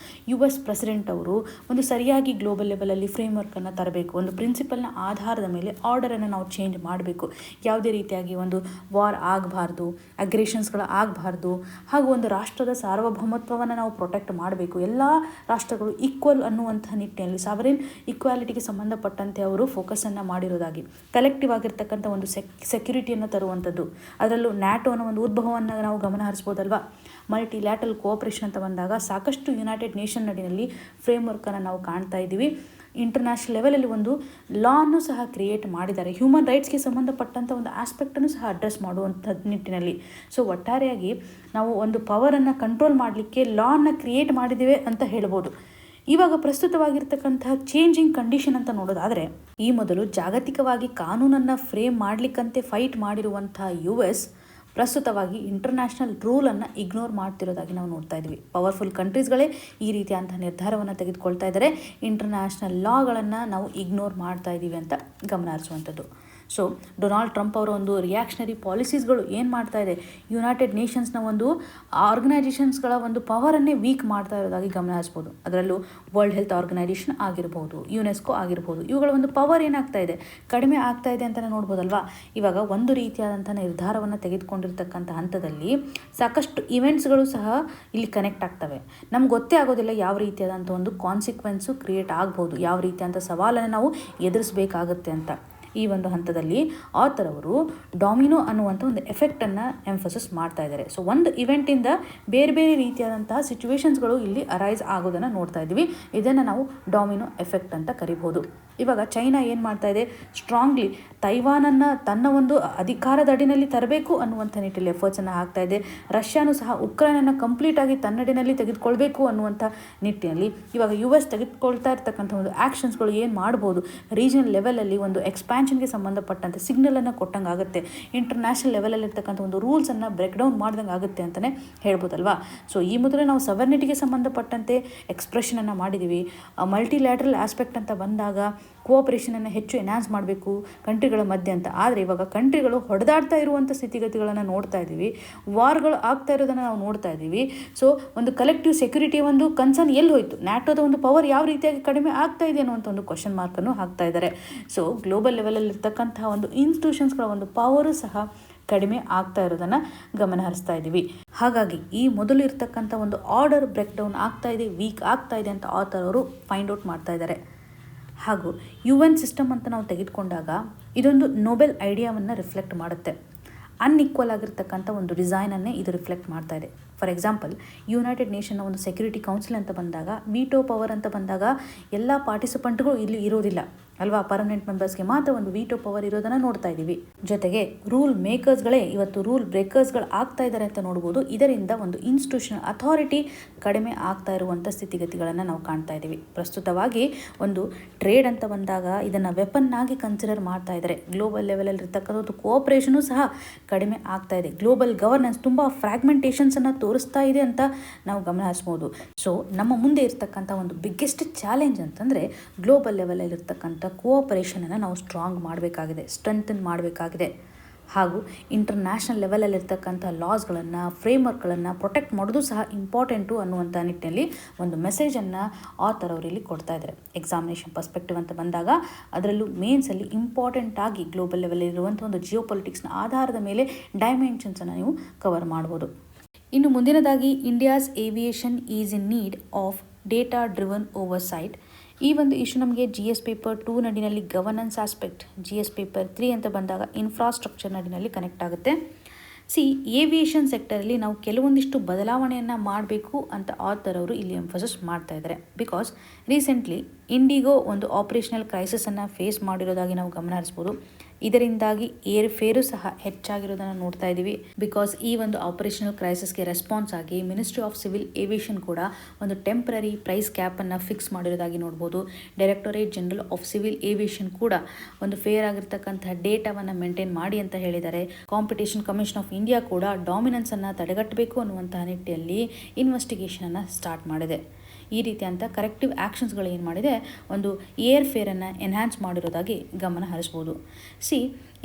US ಪ್ರೆಸಿಡೆಂಟ್ ಅವರು ಒಂದು ಸರಿಯಾಗಿ ಗ್ಲೋಬಲ್ ಲೆವೆಲಲ್ಲಿ ಫ್ರೇಮ್ವರ್ಕನ್ನು ತರಬೇಕು. ಒಂದು ಪ್ರಿನ್ಸಿಪಲ್ನ ಆಧಾರದ ಮೇಲೆ ಆರ್ಡರನ್ನು ನಾವು ಚೇಂಜ್ ಮಾಡಬೇಕು. ಯಾವುದೇ ರೀತಿಯಾಗಿ ಒಂದು ವಾರ್ ಆಗಬಾರ್ದು, ಅಗ್ರೆಷನ್ಸ್ಗಳು ಆಗಬಾರ್ದು, ಹಾಗೂ ಒಂದು ರಾಷ್ಟ್ರದ ಸಾರ್ವಭೌಮತ್ವವನ್ನು ನಾವು ಪ್ರೊಟೆಕ್ಟ್ ಮಾಡಬೇಕು. ಎಲ್ಲ ರಾಷ್ಟ್ರಗಳು ಈಕ್ವಲ್ ಅನ್ನುವಂಥ ನಿಟ್ಟಿನಲ್ಲಿ ಸಾವರಿನ್ ಈಕ್ವಾಲಿಟಿಗೆ ಸಂಬಂಧಪಟ್ಟಂತೆ ಅವರು ಫೋಕಸನ್ನು ಮಾಡಿರೋದಾಗಿ, ಕಲೆಕ್ಟಿವ್ ಆಗಿರ್ತಕ್ಕಂಥ ಒಂದು ಸೆಕ್ಯೂರಿಟಿಯನ್ನು ತರುವಂಥದ್ದು, ಅದರಲ್ಲೂ ನ್ಯಾಟೋ ಅನ್ನೋ ಒಂದು ಉದ್ಭವವನ್ನು ನಾವು ಗಮನ ಹರಿಸ್ಬೋದಲ್ವಾ. ಮಲ್ಟಿಲ್ಯಾಟ್ರಲ್ ಕೋಆಪರೇಷನ್ ಅಂತ ಬಂದಾಗ ಸಾಕಷ್ಟು ಯುನೈಟೆಡ್ ನೇಷನ್ ನಡಿನಲ್ಲಿ ಫ್ರೇಮ್ವರ್ಕನ್ನು ನಾವು ಕಾಣ್ತಾ ಇದ್ದೀವಿ. ಇಂಟರ್ನ್ಯಾಷನಲ್ ಲೆವೆಲಲ್ಲಿ ಒಂದು ಲಾನ್ನು ಸಹ ಕ್ರಿಯೇಟ್ ಮಾಡಿದ್ದಾರೆ, ಹ್ಯೂಮನ್ ರೈಟ್ಸ್ಗೆ ಸಂಬಂಧಪಟ್ಟಂಥ ಒಂದು ಆಸ್ಪೆಕ್ಟನ್ನು ಸಹ ಅಡ್ರೆಸ್ ಮಾಡುವಂಥ ನಿಟ್ಟಿನಲ್ಲಿ. ಸೊ ಒಟ್ಟಾರೆಯಾಗಿ ನಾವು ಒಂದು ಪವರನ್ನು ಕಂಟ್ರೋಲ್ ಮಾಡಲಿಕ್ಕೆ ಲಾನ್ನು ಕ್ರಿಯೇಟ್ ಮಾಡಿದ್ದೇವೆ ಅಂತ ಹೇಳ್ಬೋದು. ಇವಾಗ ಪ್ರಸ್ತುತವಾಗಿರ್ತಕ್ಕಂತಹ ಚೇಂಜಿಂಗ್ ಕಂಡೀಷನ್ ಅಂತ ನೋಡೋದಾದರೆ, ಈ ಮೊದಲು ಜಾಗತಿಕವಾಗಿ ಕಾನೂನನ್ನು ಫ್ರೇಮ್ ಮಾಡಲಿಕ್ಕಂತೆ ಫೈಟ್ ಮಾಡಿರುವಂಥ US ಪ್ರಸ್ತುತವಾಗಿ ಇಂಟರ್ನ್ಯಾಷನಲ್ ರೂಲನ್ನು ಇಗ್ನೋರ್ ಮಾಡ್ತಿರೋದಾಗಿ ನಾವು ನೋಡ್ತಾ ಇದ್ವಿ. ಪವರ್ಫುಲ್ ಕಂಟ್ರೀಸ್ಗಳೇ ಈ ರೀತಿಯಾದಂಥ ನಿರ್ಧಾರವನ್ನು ತೆಗೆದುಕೊಳ್ತಾ ಇದ್ದಾರೆ. ಇಂಟರ್ನ್ಯಾಷನಲ್ ಲಾಗಳನ್ನು ನಾವು ಇಗ್ನೋರ್ ಮಾಡ್ತಾ ಇದ್ದೀವಿ ಅಂತ ಗಮನ ಹರಿಸುವಂಥದ್ದು. ಸೊ ಡೊನಾಲ್ಡ್ ಟ್ರಂಪ್ ಅವರ ಒಂದು ರಿಯಾಕ್ಷನರಿ ಪಾಲಿಸೀಸ್ಗಳು ಏನು ಮಾಡ್ತಾ ಇದೆ, ಯುನೈಟೆಡ್ ನೇಷನ್ಸ್ನ ಒಂದು ಆರ್ಗನೈಜೇಷನ್ಸ್ಗಳ ಒಂದು ಪವರನ್ನೇ ವೀಕ್ ಮಾಡ್ತಾ ಇರೋದಾಗಿ ಗಮನ ಹರಿಸ್ಬೋದು. ಅದರಲ್ಲೂ ವರ್ಲ್ಡ್ ಹೆಲ್ತ್ ಆರ್ಗನೈಜೇಷನ್ ಆಗಿರ್ಬೋದು, ಯುನೆಸ್ಕೋ ಆಗಿರ್ಬೋದು, ಇವುಗಳ ಒಂದು ಪವರ್ ಏನಾಗ್ತಾ ಇದೆ, ಕಡಿಮೆ ಆಗ್ತಾ ಇದೆ ಅಂತಲೇ ನೋಡ್ಬೋದಲ್ವಾ. ಇವಾಗ ಒಂದು ರೀತಿಯಾದಂಥ ನಿರ್ಧಾರವನ್ನು ತೆಗೆದುಕೊಂಡಿರ್ತಕ್ಕಂಥ ಹಂತದಲ್ಲಿ ಸಾಕಷ್ಟು ಇವೆಂಟ್ಸ್ಗಳು ಸಹ ಇಲ್ಲಿ ಕನೆಕ್ಟ್ ಆಗ್ತವೆ. ನಮ್ಗೆ ಗೊತ್ತೇ ಆಗೋದಿಲ್ಲ ಯಾವ ರೀತಿಯಾದಂಥ ಒಂದು ಕಾನ್ಸಿಕ್ವೆನ್ಸು ಕ್ರಿಯೇಟ್ ಆಗ್ಬೋದು, ಯಾವ ರೀತಿಯಾದಂಥ ಸವಾಲನ್ನು ನಾವು ಎದುರಿಸಬೇಕಾಗತ್ತೆ ಅಂತ. ಈ ಒಂದು ಹಂತದಲ್ಲಿ ಆಥರ್ ಅವರು ಡಾಮಿನೋ ಅನ್ನುವಂಥ ಒಂದು ಎಫೆಕ್ಟನ್ನು ಎಂಫಸಿಸ್ ಮಾಡ್ತಾ ಇದ್ದಾರೆ. ಸೊ ಒಂದು ಇವೆಂಟಿಂದ ಬೇರೆ ಬೇರೆ ರೀತಿಯಾದಂತಹ ಸಿಚುವೇಶನ್ಸ್ಗಳು ಇಲ್ಲಿ ಅರೈಸ್ ಆಗೋದನ್ನು ನೋಡ್ತಾ ಇದ್ದೀವಿ. ಇದನ್ನು ನಾವು ಡಾಮಿನೋ ಎಫೆಕ್ಟ್ ಅಂತ ಕರಿಬೋದು. ಇವಾಗ ಚೈನಾ ಏನು ಮಾಡ್ತಾ ಇದೆ, ಸ್ಟ್ರಾಂಗ್ಲಿ ತೈವಾನನ್ನು ತನ್ನ ಒಂದು ಅಧಿಕಾರದ ಅಡಿನಲ್ಲಿ ತರಬೇಕು ಅನ್ನುವಂಥ ನಿಟ್ಟಿನಲ್ಲಿ ಎಫರ್ಟ್ಸನ್ನು ಹಾಕ್ತಾ ಇದೆ. ರಷ್ಯಾನು ಸಹ ಉಕ್ರೇನನ್ನು ಕಂಪ್ಲೀಟಾಗಿ ತನ್ನಡಿನಲ್ಲಿ ತೆಗೆದುಕೊಳ್ಬೇಕು ಅನ್ನುವಂಥ ನಿಟ್ಟಿನಲ್ಲಿ ಇವಾಗ US ತೆಗೆದುಕೊಳ್ತಾ ಇರ್ತಕ್ಕಂಥ ಒಂದು ಆ್ಯಕ್ಷನ್ಸ್ಗಳು ಏನು ಮಾಡ್ಬೋದು, ರೀಜನಲ್ ಲೆವೆಲಲ್ಲಿ ಒಂದು ಎಕ್ಸ್ಪ್ಯಾನ್ಷನ್ಗೆ ಸಂಬಂಧಪಟ್ಟಂತೆ ಸಿಗ್ನಲನ್ನು ಕೊಟ್ಟಂಗೆ ಆಗುತ್ತೆ, ಇಂಟರ್ನ್ಯಾಷನಲ್ ಲೆವೆಲಲ್ಲಿ ಇರ್ತಕ್ಕಂಥ ಒಂದು ರೂಲ್ಸನ್ನು ಬ್ರೇಕ್ ಡೌನ್ ಮಾಡ್ದಂಗೆ ಆಗುತ್ತೆ ಅಂತಲೇ ಹೇಳ್ಬೋದಲ್ವಾ. ಸೊ ಈ ಮೊದಲೇ ನಾವು ಸವರ್ನಿಟಿಗೆ ಸಂಬಂಧಪಟ್ಟಂತೆ ಎಕ್ಸ್ಪ್ರೆಷನನ್ನು ಮಾಡಿದ್ದೀವಿ. ಮಲ್ಟಿಲ್ಯಾಟ್ರಲ್ ಆಸ್ಪೆಕ್ಟ್ ಅಂತ ಬಂದಾಗ ಕೋಆಪರೇಷನನ್ನು ಹೆಚ್ಚು ಎನ್ಹಾನ್ಸ್ ಮಾಡಬೇಕು ಕಂಟ್ರಿಗಳ ಮಧ್ಯೆ ಅಂತ. ಆದರೆ ಇವಾಗ ಕಂಟ್ರಿಗಳು ಹೊಡೆದಾಡ್ತಾ ಇರುವಂಥ ಸ್ಥಿತಿಗತಿಗಳನ್ನು ನೋಡ್ತಾ ಇದ್ದೀವಿ, ವಾರ್ಗಳು ಆಗ್ತಾ ಇರೋದನ್ನು ನಾವು ನೋಡ್ತಾ ಇದ್ದೀವಿ. ಸೊ ಒಂದು ಕಲೆಕ್ಟಿವ್ ಸೆಕ್ಯೂರಿಟಿ ಒಂದು ಕನ್ಸರ್ನ್ ಎಲ್ಲಿ ಹೋಯಿತು, ನ್ಯಾಟೋದ ಒಂದು ಪವರ್ ಯಾವ ರೀತಿಯಾಗಿ ಕಡಿಮೆ ಆಗ್ತಾ ಇದೆ ಅನ್ನುವಂಥ ಒಂದು ಕ್ವಶನ್ ಮಾರ್ಕನ್ನು ಹಾಕ್ತಾ ಇದ್ದಾರೆ. ಸೊ ಗ್ಲೋಬಲ್ ಲೆವೆಲಲ್ಲಿ ಇರ್ತಕ್ಕಂತಹ ಒಂದು ಇನ್ಸ್ಟಿಟ್ಯೂಷನ್ಸ್ಗಳ ಒಂದು ಪವರು ಸಹ ಕಡಿಮೆ ಆಗ್ತಾ ಇರೋದನ್ನು ಗಮನ ಹರಿಸ್ತಾ ಇದ್ದೀವಿ. ಹಾಗಾಗಿ ಈ ಮೊದಲು ಇರ್ತಕ್ಕಂಥ ಒಂದು ಆರ್ಡರ್ ಬ್ರೇಕ್ ಡೌನ್ ಆಗ್ತಾ ಇದೆ, ವೀಕ್ ಆಗ್ತಾ ಇದೆ ಅಂತ ಆಥರ್ ಅವರು ಫೈಂಡ್ ಔಟ್ ಮಾಡ್ತಾ ಇದ್ದಾರೆ. ಹಾಗೂ UN ಸಿಸ್ಟಮ್ ಅಂತ ನಾವು ತೆಗೆದುಕೊಂಡಾಗ ಇದೊಂದು ನೋಬೆಲ್ ಐಡಿಯಾವನ್ನು ರಿಫ್ಲೆಕ್ಟ್ ಮಾಡುತ್ತೆ. ಅನ್ಈಕ್ವಲ್ ಆಗಿರ್ತಕ್ಕಂಥ ಒಂದು ಡಿಸೈನನ್ನೇ ಇದು ರಿಫ್ಲೆಕ್ಟ್ ಮಾಡ್ತಾ ಇದೆ. ಫಾರ್ ಎಕ್ಸಾಂಪಲ್, ಯುನೈಟೆಡ್ ನೇಷನ್ನ ಒಂದು ಸೆಕ್ಯೂರಿಟಿ ಕೌನ್ಸಿಲ್ ಅಂತ ಬಂದಾಗ, ವೀಟೋ ಪವರ್ ಅಂತ ಬಂದಾಗ ಎಲ್ಲ ಪಾರ್ಟಿಸಿಪೆಂಟ್ಗಳು ಇಲ್ಲಿ ಇರೋದಿಲ್ಲ ಅಲ್ವಾ, ಪರ್ಮನೆಂಟ್ ಮೆಂಬರ್ಸ್ಗೆ ಮಾತ್ರ ಒಂದು ವೀಟೋ ಪವರ್ ಇರೋದನ್ನು ನೋಡ್ತಾ ಇದ್ದೀವಿ. ಜೊತೆಗೆ ರೂಲ್ ಮೇಕರ್ಸ್ಗಳೇ ಇವತ್ತು ರೂಲ್ ಬ್ರೇಕರ್ಸ್ಗಳು ಆಗ್ತಾ ಇದ್ದಾರೆ ಅಂತ ನೋಡ್ಬೋದು. ಇದರಿಂದ ಒಂದು ಇನ್ಸ್ಟಿಟ್ಯೂಷನಲ್ ಅಥಾರಿಟಿ ಕಡಿಮೆ ಆಗ್ತಾ ಇರುವಂಥ ಸ್ಥಿತಿಗತಿಗಳನ್ನು ನಾವು ಕಾಣ್ತಾ ಇದ್ದೀವಿ. ಪ್ರಸ್ತುತವಾಗಿ ಒಂದು ಟ್ರೇಡ್ ಅಂತ ಬಂದಾಗ ಇದನ್ನು ವೆಪನ್ನಾಗಿ ಕನ್ಸಿಡರ್ ಮಾಡ್ತಾ ಇದ್ದಾರೆ. ಗ್ಲೋಬಲ್ ಲೆವೆಲಲ್ಲಿ ಇರ್ತಕ್ಕಂಥ ಒಂದು ಕೋಆಪರೇಷನು ಸಹ ಕಡಿಮೆ ಆಗ್ತಾ ಇದೆ. ಗ್ಲೋಬಲ್ ಗವರ್ನೆನ್ಸ್ ತುಂಬ ಫ್ರಾಗ್ಮೆಂಟೇಷನ್ಸನ್ನು ತೋರಿಸ್ತಾ ಇದೆ ಅಂತ ನಾವು ಗಮನ ಹರಿಸ್ಬೋದು. ಸೊ ನಮ್ಮ ಮುಂದೆ ಇರ್ತಕ್ಕಂಥ ಒಂದು ಬಿಗ್ಗೆಸ್ಟ್ ಚಾಲೆಂಜ್ ಅಂತಂದರೆ ಗ್ಲೋಬಲ್ ಲೆವೆಲಲ್ಲಿ ಇರ್ತಕ್ಕಂಥ ಕೋಆಪರೇಷನನ್ನು ನಾವು ಸ್ಟ್ರಾಂಗ್ ಮಾಡಬೇಕಾಗಿದೆ, ಸ್ಟ್ರೆಂಥನ್ ಮಾಡಬೇಕಾಗಿದೆ. ಹಾಗೂ ಇಂಟರ್ನ್ಯಾಷನಲ್ ಲೆವೆಲಲ್ಲಿರ್ತಕ್ಕಂಥ ಲಾಸ್ಗಳನ್ನು, ಫ್ರೇಮ್ವರ್ಕ್ಗಳನ್ನು ಪ್ರೊಟೆಕ್ಟ್ ಮಾಡೋದು ಸಹ ಇಂಪಾರ್ಟೆಂಟು ಅನ್ನುವಂಥ ನಿಟ್ಟಿನಲ್ಲಿ ಒಂದು ಮೆಸೇಜನ್ನು ಆಥರ್ ಅವರು ಇಲ್ಲಿ ಕೊಡ್ತಾ ಇದ್ದಾರೆ. ಎಕ್ಸಾಮಿನೇಷನ್ ಪರ್ಸ್ಪೆಕ್ಟಿವ್ ಅಂತ ಬಂದಾಗ ಅದರಲ್ಲೂ ಮೇನ್ಸಲ್ಲಿ ಇಂಪಾರ್ಟೆಂಟ್ ಆಗಿ ಗ್ಲೋಬಲ್ ಲೆವೆಲ್ ಇರುವಂಥ ಒಂದು ಜಿಯೋಪೊಲಿಟಿಕ್ಸ್ನ ಆಧಾರದ ಮೇಲೆ ಡೈಮೆನ್ಷನ್ಸನ್ನು ನೀವು ಕವರ್ ಮಾಡ್ಬೋದು. ಇನ್ನು ಮುಂದಿನದಾಗಿ, India's aviation is in need of data driven oversight. ಈ ಒಂದು ಇಶ್ಯೂ ನಮಗೆ GS ಪೇಪರ್ 2 ನಡಿನಲ್ಲಿ ಗವರ್ನೆನ್ಸ್ ಆಸ್ಪೆಕ್ಟ್, GS ಪೇಪರ್ 3 ಅಂತ ಬಂದಾಗ ಇನ್ಫ್ರಾಸ್ಟ್ರಕ್ಚರ್ ನಡಿನಲ್ಲಿ ಕನೆಕ್ಟ್ ಆಗುತ್ತೆ. ಏವಿಯೇಷನ್ ಸೆಕ್ಟರಲ್ಲಿ ನಾವು ಕೆಲವೊಂದಿಷ್ಟು ಬದಲಾವಣೆಯನ್ನು ಮಾಡಬೇಕು ಅಂತ ಆಥರ್ ಅವರು ಇಲ್ಲಿ ಎಂಫಸಿಸ್ ಮಾಡ್ತಾ ಇದ್ದಾರೆ. ಬಿಕಾಸ್ ರೀಸೆಂಟ್ಲಿ ಇಂಡಿಗೋ ಒಂದು ಆಪರೇಷನಲ್ ಕ್ರೈಸಿಸನ್ನು ಫೇಸ್ ಮಾಡಿರೋದಾಗಿ ನಾವು ಗಮನ ಹರಿಸ್ಬೋದು. ಇದರಿಂದಾಗಿ ಏರ್ ಫೇರು ಸಹ ಹೆಚ್ಚಾಗಿರೋದನ್ನು ನೋಡ್ತಾ ಇದ್ದೀವಿ. ಬಿಕಾಸ್ ಈ ಒಂದು ಆಪರೇಷನಲ್ ಕ್ರೈಸಿಸ್ಗೆ ರೆಸ್ಪಾನ್ಸ್ ಆಗಿ ಮಿನಿಸ್ಟ್ರಿ ಆಫ್ ಸಿವಿಲ್ ಏವಿಯೇಷನ್ ಕೂಡ ಒಂದು ಟೆಂಪ್ರರಿ ಪ್ರೈಸ್ ಕ್ಯಾಪನ್ನು ಫಿಕ್ಸ್ ಮಾಡಿರೋದಾಗಿ ನೋಡ್ಬೋದು. Directorate general of civil aviation ಕೂಡ ಒಂದು ಫೇರ್ ಆಗಿರ್ತಕ್ಕಂಥ ಡೇಟಾವನ್ನು ಮೇಂಟೈನ್ ಮಾಡಿ ಅಂತ ಹೇಳಿದ್ದಾರೆ. ಕಾಂಪಿಟೇಷನ್ ಕಮಿಷನ್ ಆಫ್ ಇಂಡಿಯಾ ಕೂಡ ಡಾಮಿನೆನ್ಸನ್ನು ತಡೆಗಟ್ಟಬೇಕು ಅನ್ನುವಂತಹ ನಿಟ್ಟಿನಲ್ಲಿ ಇನ್ವೆಸ್ಟಿಗೇಷನನ್ನು ಸ್ಟಾರ್ಟ್ ಮಾಡಿದೆ. ಈ ರೀತಿಯಂಥ ಕರೆಕ್ಟಿವ್ ಆ್ಯಕ್ಷನ್ಸ್ಗಳು ಏನು ಮಾಡಿದೆ, ಒಂದು ಏರ್ ಫೇರನ್ನು ಎನ್ಹ್ಯಾನ್ಸ್ ಮಾಡಿರೋದಾಗಿ ಗಮನ ಹರಿಸ್ಬೋದು.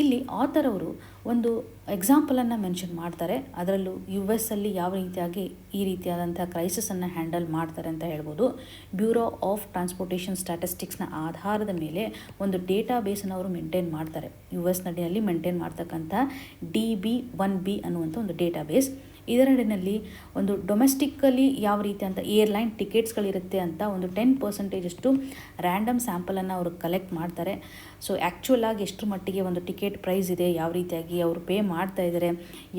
ಇಲ್ಲಿ ಆಥರ್ ಅವರು ಒಂದು ಎಕ್ಸಾಂಪಲನ್ನು ಮೆನ್ಷನ್ ಮಾಡ್ತಾರೆ. ಅದರಲ್ಲೂ US ಅಲ್ಲಿ ಯಾವ ರೀತಿಯಾಗಿ ಈ ರೀತಿಯಾದಂಥ ಕ್ರೈಸಿಸನ್ನು ಹ್ಯಾಂಡಲ್ ಮಾಡ್ತಾರೆ ಅಂತ ಹೇಳ್ಬೋದು. ಬ್ಯೂರೋ ಆಫ್ ಟ್ರಾನ್ಸ್ಪೋರ್ಟೇಷನ್ ಸ್ಟ್ಯಾಟಿಸ್ಟಿಕ್ಸ್ನ ಆಧಾರದ ಮೇಲೆ ಒಂದು ಡೇಟಾ ಬೇಸನ್ನು ಅವರು ಮೇಂಟೈನ್ ಮಾಡ್ತಾರೆ. US ನಡಿನಲ್ಲಿ ಮೇಂಟೈನ್ ಮಾಡ್ತಕ್ಕಂಥ DB1B ಅನ್ನುವಂಥ ಒಂದು ಡೇಟಾ ಬೇಸ್. ಇದರಡಿನಲ್ಲಿ ಒಂದು ಡೊಮೆಸ್ಟಿಕ್ಕಲಿ ಯಾವ ರೀತಿ ಅಂತ ಏರ್ಲೈನ್ ಟಿಕೆಟ್ಸ್ಗಳಿರುತ್ತೆ ಅಂತ ಒಂದು 10% ರ್ಯಾಂಡಮ್ ಸ್ಯಾಂಪಲನ್ನು ಅವರು ಕಲೆಕ್ಟ್ ಮಾಡ್ತಾರೆ. ಸೊ ಆ್ಯಕ್ಚುಲ್ ಆಗಿ ಎಷ್ಟರ ಮಟ್ಟಿಗೆ ಒಂದು ಟಿಕೆಟ್ ಪ್ರೈಸ್ ಇದೆ, ಯಾವ ರೀತಿಯಾಗಿ ಅವರು ಪೇ ಮಾಡ್ತಾ ಇದ್ದಾರೆ,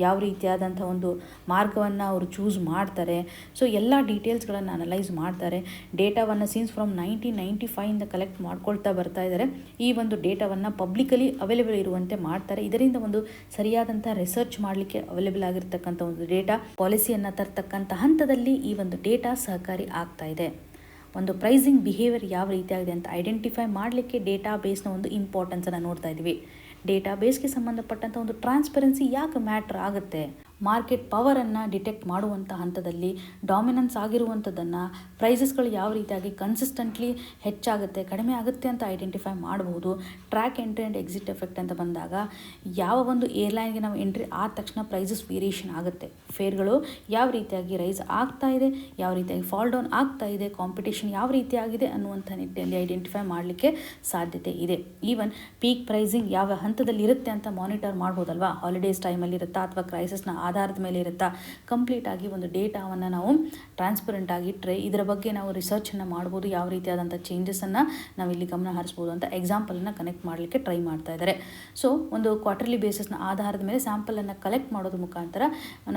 ಯಾವ ರೀತಿಯಾದಂಥ ಒಂದು ಮಾರ್ಗವನ್ನು ಅವರು ಚೂಸ್ ಮಾಡ್ತಾರೆ. ಸೊ ಎಲ್ಲ ಡೀಟೇಲ್ಸ್ಗಳನ್ನು ಅನಲೈಸ್ ಮಾಡ್ತಾರೆ. ಡೇಟಾವನ್ನು ಸಿನ್ಸ್ ಫ್ರಮ್ 1995 ಕಲೆಕ್ಟ್ ಮಾಡ್ಕೊಳ್ತಾ ಬರ್ತಾ ಇದ್ದಾರೆ. ಈ ಒಂದು ಡೇಟಾವನ್ನು ಪಬ್ಲಿಕಲಿ ಅವೈಲೇಬಲ್ ಇರುವಂತೆ ಮಾಡ್ತಾರೆ. ಇದರಿಂದ ಒಂದು ಸರಿಯಾದಂಥ ರಿಸರ್ಚ್ ಮಾಡಲಿಕ್ಕೆ ಅವೈಲೇಬಲ್ ಆಗಿರ್ತಕ್ಕಂಥ ಒಂದು ಡೇಟಾ ಪಾಲಿಸಿಯನ್ನು ತರ್ತಕ್ಕಂಥ ಹಂತದಲ್ಲಿ ಈ ಒಂದು ಡೇಟಾ ಸಹಕಾರಿ ಆಗ್ತಾ ಇದೆ. ಒಂದು ಪ್ರೈಸಿಂಗ್ ಬಿಹೇವಿಯರ್ ಯಾವ ರೀತಿಯಾಗಿದೆ ಅಂತ ಐಡೆಂಟಿಫೈ ಮಾಡಲಿಕ್ಕೆ ಡೇಟಾ ಬೇಸ್ನ ಒಂದು ಇಂಪಾರ್ಟೆನ್ಸನ್ನು ನೋಡ್ತಾ ಇದ್ದೀವಿ. ಡೇಟಾ ಬೇಸ್ಗೆ ಸಂಬಂಧಪಟ್ಟಂಥ ಒಂದು ಟ್ರಾನ್ಸ್ಪರೆನ್ಸಿ ಯಾಕೆ ಮ್ಯಾಟ್ರ್ ಆಗುತ್ತೆ, ಮಾರ್ಕೆಟ್ ಪವರನ್ನು ಡಿಟೆಕ್ಟ್ ಮಾಡುವಂಥ ಹಂತದಲ್ಲಿ ಡಾಮಿನೆನ್ಸ್ ಆಗಿರುವಂಥದ್ದನ್ನು ಪ್ರೈಸಸ್ಗಳು ಯಾವ ರೀತಿಯಾಗಿ ಕನ್ಸಿಸ್ಟೆಂಟ್ಲಿ ಹೆಚ್ಚಾಗುತ್ತೆ ಕಡಿಮೆ ಆಗುತ್ತೆ ಅಂತ ಐಡೆಂಟಿಫೈ ಮಾಡಬಹುದು. Track entry and exit effect ಅಂತ ಬಂದಾಗ ಯಾವ ಒಂದು ಏರ್ಲೈನ್ಗೆ ನಾವು ಎಂಟ್ರಿ ಆದ ತಕ್ಷಣ ಪ್ರೈಸಸ್ ವೇರಿಯೇಷನ್ ಆಗುತ್ತೆ, ಫೇರ್ಗಳು ಯಾವ ರೀತಿಯಾಗಿ ರೈಸ್ ಆಗ್ತಾ ಇದೆ, ಯಾವ ರೀತಿಯಾಗಿ ಫಾಲ್ ಡೌನ್ ಆಗ್ತಾ ಇದೆ, ಕಾಂಪಿಟೇಷನ್ ಯಾವ ರೀತಿಯಾಗಿದೆ ಅನ್ನುವಂಥ ನಿಟ್ಟಿನಲ್ಲಿ ಐಡೆಂಟಿಫೈ ಮಾಡಲಿಕ್ಕೆ ಸಾಧ್ಯತೆ ಇದೆ. ಈವನ್ ಪೀಕ್ ಪ್ರೈಸಿಂಗ್ ಯಾವ ಹಂತದಲ್ಲಿ ಇರುತ್ತೆ ಅಂತ ಮಾನಿಟರ್ ಮಾಡ್ಬೋದಲ್ವಾ, ಹಾಲಿಡೇಸ್ ಟೈಮಲ್ಲಿ ಇರುತ್ತಾ ಅಥವಾ ಕ್ರೈಸಿಸ್ನ ಆಧಾರದ ಮೇಲೆ ಇರುತ್ತಾ, ಕಂಪ್ಲೀಟಾಗಿ ಒಂದು ಡೇಟಾವನ್ನು ನಾವು ಟ್ರಾನ್ಸ್ಪರೆಂಟ್ ಆಗಿ ಇದರ ಬಗ್ಗೆ ನಾವು ರಿಸರ್ಚನ್ನು ಮಾಡ್ಬೋದು, ಯಾವ ರೀತಿಯಾದಂಥ ಚೇಂಜಸನ್ನು ನಾವು ಇಲ್ಲಿ ಗಮನ ಹರಿಸ್ಬೋದು ಅಂತ ಎಕ್ಸಾಂಪಲನ್ನು ಕನೆಕ್ಟ್ ಮಾಡಲಿಕ್ಕೆ ಟ್ರೈ ಮಾಡ್ತಾ ಇದ್ದಾರೆ. ಸೊ ಒಂದು ಕ್ವಾರ್ಟರ್ಲಿ ಬೇಸಿಸ್ನ ಆಧಾರದ ಮೇಲೆ ಸ್ಯಾಂಪಲನ್ನು ಕಲೆಕ್ಟ್ ಮಾಡೋದ್ರ ಮುಖಾಂತರ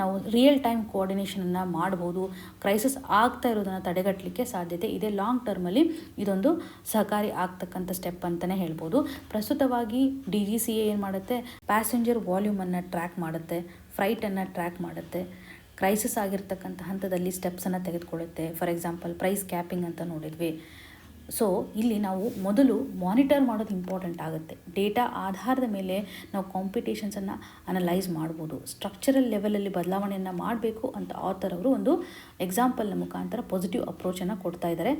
ನಾವು ರಿಯಲ್ ಟೈಮ್ ಕೋಆರ್ಡಿನೇಷನನ್ನು ಮಾಡ್ಬೋದು, ಕ್ರೈಸಿಸ್ ಆಗ್ತಾ ಇರೋದನ್ನು ತಡೆಗಟ್ಟಲಿಕ್ಕೆ ಸಾಧ್ಯತೆ ಇದೆ. ಲಾಂಗ್ ಟರ್ಮಲ್ಲಿ ಇದೊಂದು ಸಹಕಾರಿ ಆಗ್ತಕ್ಕಂಥ ಸ್ಟೆಪ್ ಅಂತಲೇ ಹೇಳ್ಬೋದು. ಪ್ರಸ್ತುತವಾಗಿ DGCA ಏನು ಮಾಡುತ್ತೆ, ಪ್ಯಾಸೆಂಜರ್ ವಾಲ್ಯೂಮನ್ನು ಟ್ರ್ಯಾಕ್ ಮಾಡುತ್ತೆ, ಫ್ರೈಟನ್ನು ಟ್ರ್ಯಾಕ್ ಮಾಡುತ್ತೆ, ಕ್ರೈಸಿಸ್ ಆಗಿರ್ತಕ್ಕಂಥ ಹಂತದಲ್ಲಿ ಸ್ಟೆಪ್ಸನ್ನು ತೆಗೆದುಕೊಳ್ಳುತ್ತೆ. ಫಾರ್ ಎಕ್ಸಾಂಪಲ್ ಪ್ರೈಸ್ ಕ್ಯಾಪಿಂಗ್ ಅಂತ ನೋಡಿದ್ವಿ. ಸೊ ಇಲ್ಲಿ ನಾವು ಮೊದಲು ಮಾನಿಟರ್ ಮಾಡೋದು ಇಂಪಾರ್ಟೆಂಟ್ ಆಗುತ್ತೆ. ಡೇಟಾ ಆಧಾರದ ಮೇಲೆ ನಾವು ಕಾಂಪಿಟೇಷನ್ಸನ್ನು ಅನಲೈಸ್ ಮಾಡ್ಬೋದು. ಸ್ಟ್ರಕ್ಚರಲ್ ಲೆವೆಲಲ್ಲಿ ಬದಲಾವಣೆಯನ್ನು ಮಾಡಬೇಕು ಅಂತ ಆಥರ್ ಅವರು ಒಂದು ಎಕ್ಸಾಂಪಲ್ನ ಮುಖಾಂತರ ಪಾಸಿಟಿವ್ ಅಪ್ರೋಚನ್ನು ಕೊಡ್ತಾ ಇದ್ದಾರೆ.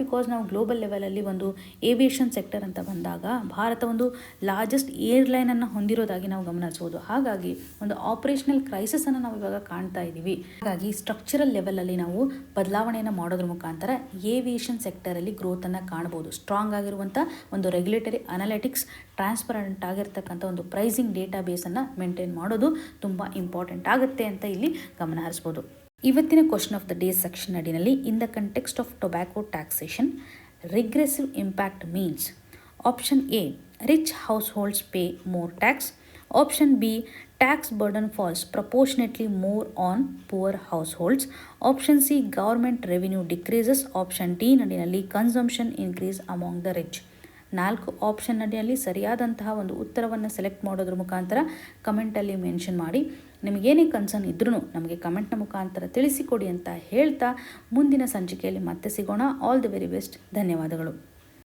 ಬಿಕಾಸ್ ನಾವು ಗ್ಲೋಬಲ್ ಲೆವೆಲಲ್ಲಿ ಒಂದು ಏವಿಯೇಷನ್ ಸೆಕ್ಟರ್ ಅಂತ ಬಂದಾಗ ಭಾರತ ಒಂದು ಲಾರ್ಜೆಸ್ಟ್ ಏರ್ಲೈನನ್ನು ಹೊಂದಿರೋದಾಗಿ ನಾವು ಗಮನಿಸ್ಬೋದು. ಹಾಗಾಗಿ ಒಂದು ಆಪರೇಷನಲ್ ಕ್ರೈಸಿಸನ್ನು ನಾವು ಇವಾಗ ಕಾಣ್ತಾ ಇದ್ದೀವಿ. ಹಾಗಾಗಿ ಸ್ಟ್ರಕ್ಚರಲ್ ಲೆವೆಲಲ್ಲಿ ನಾವು ಬದಲಾವಣೆಯನ್ನು ಮಾಡೋದ್ರ ಮುಖಾಂತರ ಏವಿಯೇಷನ್ ಸೆಕ್ಟರಲ್ಲಿ ಗ್ರೋತನ್ನು ಕಾಣಬಹುದು. ಸ್ಟ್ರಾಂಗ್ ಆಗಿರುವಂಥ ಒಂದು ರೆಗ್ಯುಲೇಟರಿ ಅನಾಲಿಟಿಕ್ಸ್, ಟ್ರಾನ್ಸ್ಪರೆಂಟ್ ಆಗಿರ್ತಕ್ಕಂಥ ಒಂದು ಪ್ರೈಸಿಂಗ್ ಡೇಟಾ ಬೇಸನ್ನು ಮೇಂಟೈನ್ ಮಾಡೋದು ತುಂಬ ಇಂಪಾರ್ಟೆಂಟ್ ಆಗುತ್ತೆ ಅಂತ ಇಲ್ಲಿ ಗಮನ ಹರಿಸ್ಬೋದು. ಇವತ್ತಿನ question of the day section ಅಡಿನಲ್ಲಿ in the context of tobacco taxation regressive impact means option A rich households pay more tax, option B tax burden falls proportionately more on poor households, option C government revenue decreases, option D ನಡಿನಲ್ಲಿ consumption increase among the rich. 4 option ನಡಿಯಲ್ಲಿ ಸರಿಯಾದಂತಹ ಒಂದು ಉತ್ತರವನ್ನು ಸೆಲೆಕ್ಟ್ ಮಾಡೋದ್ರ ಮುಖಾಂತರ ಕಮೆಂಟಲ್ಲಿ ಮೆನ್ಷನ್ ಮಾಡಿ. ನಿಮಗೇನೇ ಕನ್ಸರ್ನ್ ಇದ್ರೂ ನಮಗೆ ಕಮೆಂಟ್ನ ಮುಖಾಂತರ ತಿಳಿಸಿಕೊಡಿ ಅಂತ ಹೇಳ್ತಾ ಮುಂದಿನ ಸಂಚಿಕೆಯಲ್ಲಿ ಮತ್ತೆ ಸಿಗೋಣ. All the very best. ಧನ್ಯವಾದಗಳು.